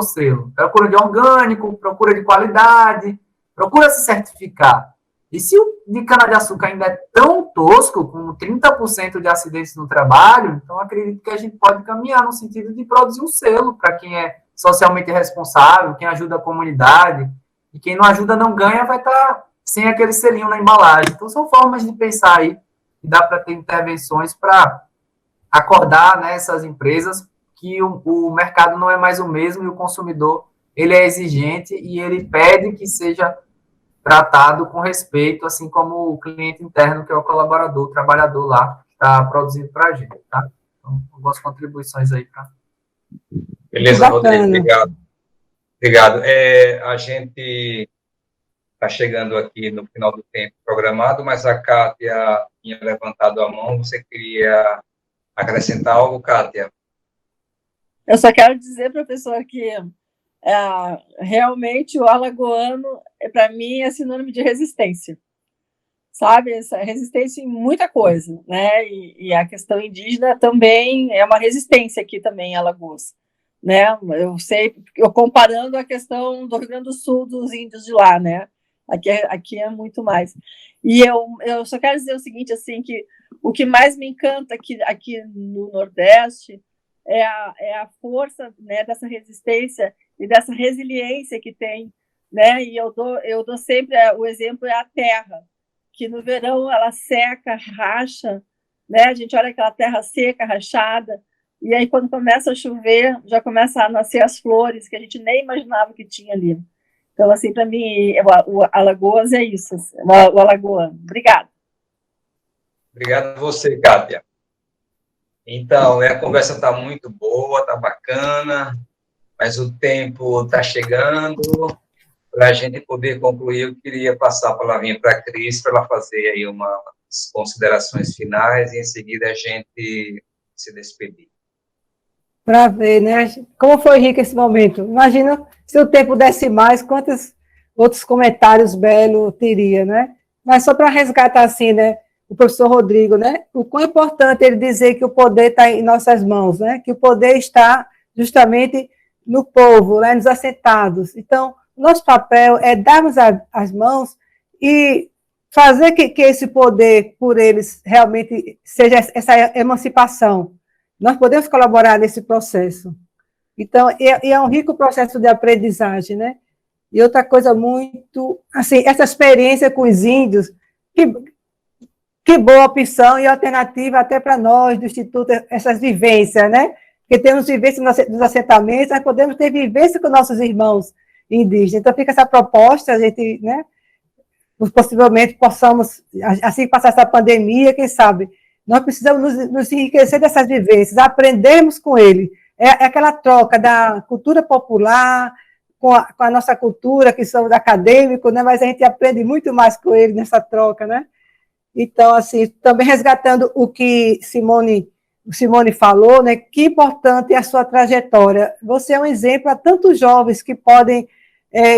de orgânico, procura de qualidade, procura se certificar. E se o de cana-de-açúcar ainda é tão tosco, com 30% de acidentes no trabalho, então acredito que a gente pode caminhar no sentido de produzir um selo para quem é socialmente responsável, quem ajuda a comunidade, e quem não ajuda não ganha, vai estar sem aquele selinho na embalagem. Então, são formas de pensar aí, que dá para ter intervenções para acordar, né, essas empresas que o mercado não é mais o mesmo e o consumidor, ele é exigente e ele pede que seja tratado com respeito, assim como o cliente interno, que é o colaborador, o trabalhador lá, que está produzindo para a gente, tá? Então, algumas contribuições aí para... Beleza, Rodrigo, obrigado. A gente está chegando aqui no final do tempo programado, mas a Kátia tinha levantado a mão. Você queria acrescentar algo, Kátia? Eu só quero dizer, professor, que realmente o alagoano, para mim, é sinônimo de resistência. Sabe? Essa resistência em muita coisa, né? E a questão indígena também é uma resistência aqui também em Alagoas. Né? Eu comparando a questão do Rio Grande do Sul, dos índios de lá, né? Aqui é muito mais. E eu só quero dizer o seguinte, assim, que o que mais me encanta aqui no Nordeste é a força, né, dessa resistência e dessa resiliência que tem, né? E eu dou sempre o exemplo é a terra, que no verão ela seca, racha, né? A gente olha aquela terra seca, rachada, e aí, quando começa a chover, já começa a nascer as flores, que a gente nem imaginava que tinha ali. Então, assim, para mim, o Alagoas é isso, o alagoano. Obrigada. Obrigado a você, Kátia. Então, a conversa está muito boa, está bacana, mas o tempo está chegando. Para a gente poder concluir, eu queria passar a palavrinha para a Cris, para ela fazer aí umas considerações finais, e em seguida a gente se despedir. Para ver, né? Como foi rico esse momento. Imagina se o tempo desse mais, quantos outros comentários belos teria, né? Mas só para resgatar assim, né? O professor Rodrigo, né? O quão importante ele dizer que o poder está em nossas mãos, né? Que o poder está justamente no povo, né? Nos assentados. Então, nosso papel é darmos as mãos e fazer que esse poder por eles realmente seja essa emancipação. Nós podemos colaborar nesse processo. Então, é um rico processo de aprendizagem, né? E outra coisa muito... Assim, essa experiência com os índios, que boa opção e alternativa até para nós, do Instituto, essas vivências, né? Porque temos vivência nos assentamentos, nós podemos ter vivência com nossos irmãos indígenas. Então, fica essa proposta, a gente, né? Possivelmente possamos, assim que passar essa pandemia, quem sabe... Nós precisamos nos enriquecer dessas vivências, aprendermos com ele. É aquela troca da cultura popular com a nossa cultura, que somos acadêmicos, né? Mas a gente aprende muito mais com ele nessa troca, né? Então, assim, também resgatando o que Simone falou, né? Que importante é a sua trajetória. Você é um exemplo a tantos jovens que podem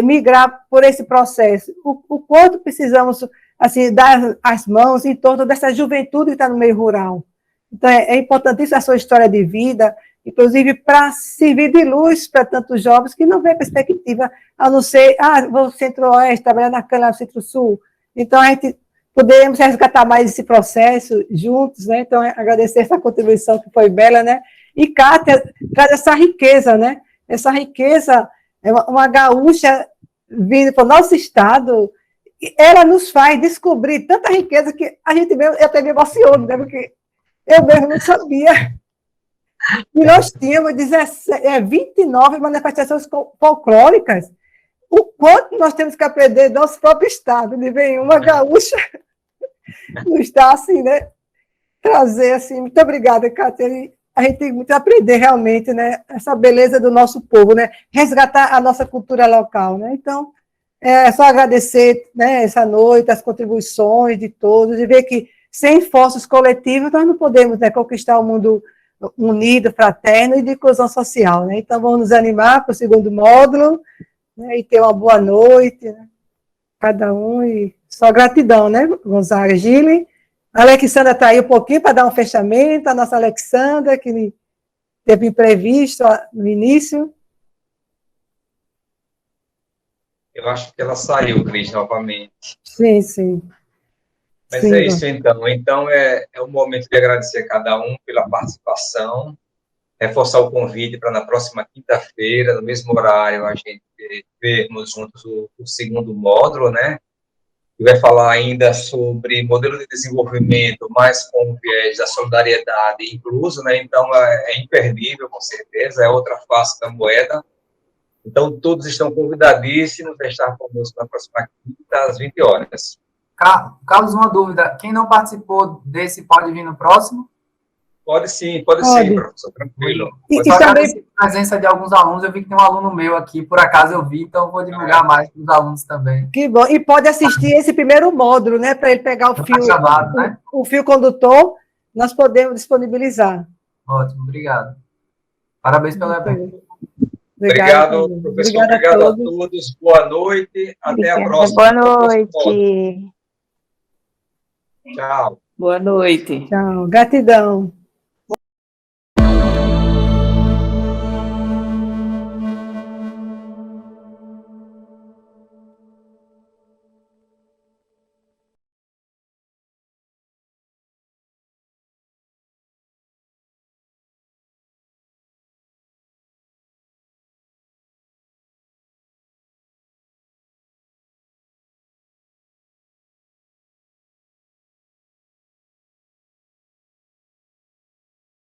migrar por esse processo. O quanto precisamos... assim, dar as mãos em torno dessa juventude que está no meio rural. Então, é importantíssima a sua história de vida, inclusive para servir de luz para tantos jovens que não vê perspectiva, a não ser, vou centro-oeste, trabalhar na cana, centro-sul. Então, a gente podemos resgatar mais esse processo juntos, né? Então, agradecer essa contribuição que foi bela, né? E Kátia traz essa riqueza, né? Essa riqueza é uma gaúcha vindo para o nosso estado. Ela nos faz descobrir tanta riqueza que a gente mesmo, eu até me emociono, né? Porque eu mesmo não sabia. E nós tínhamos 29 manifestações folclóricas. o quanto nós temos que aprender do nosso próprio estado, de ver uma gaúcha nos dar assim, né? Trazer assim, muito obrigada, Cátia. A gente tem muito a aprender realmente, né? Essa beleza do nosso povo, né? Resgatar a nossa cultura local, né? Então, é só agradecer, né, essa noite, as contribuições de todos, e ver que sem esforços coletivos nós não podemos, né, conquistar o mundo unido, fraterno e de inclusão social, né? Então, vamos nos animar para o segundo módulo, né, e ter uma boa noite, né? Cada um, e só gratidão, né, Gonzaga, Gile. A Alexandra está aí um pouquinho para dar um fechamento, a nossa Alexandra, que teve imprevisto no início. Eu acho que ela saiu, Cris, novamente. Sim, sim. Mas Sim, é isso, então. Então, é o momento de agradecer a cada um pela participação, reforçar o convite para na próxima quinta-feira, no mesmo horário, a gente vermos juntos o segundo módulo, né? Que vai falar ainda sobre modelo de desenvolvimento, mais com o viés da solidariedade incluso, né? Então, é imperdível, com certeza, é outra face da moeda. Então, todos estão convidadíssimos a estar conosco na próxima quinta, às 20 horas. Carlos, uma dúvida. Quem não participou desse pode vir no próximo? Pode sim, professor, tranquilo. Só agradecer a presença de alguns alunos. Eu vi que tem um aluno meu aqui, por acaso eu vi, então vou divulgar mais para os alunos também. Que bom. E pode assistir esse primeiro módulo, né? Para ele pegar o fio, chamado, né? o fio condutor, nós podemos disponibilizar. Ótimo, obrigado. Parabéns pelo evento. Obrigado, professor. Obrigado a todos. Boa noite. Até a próxima. Boa noite. Tchau. Boa noite. Tchau. Gratidão.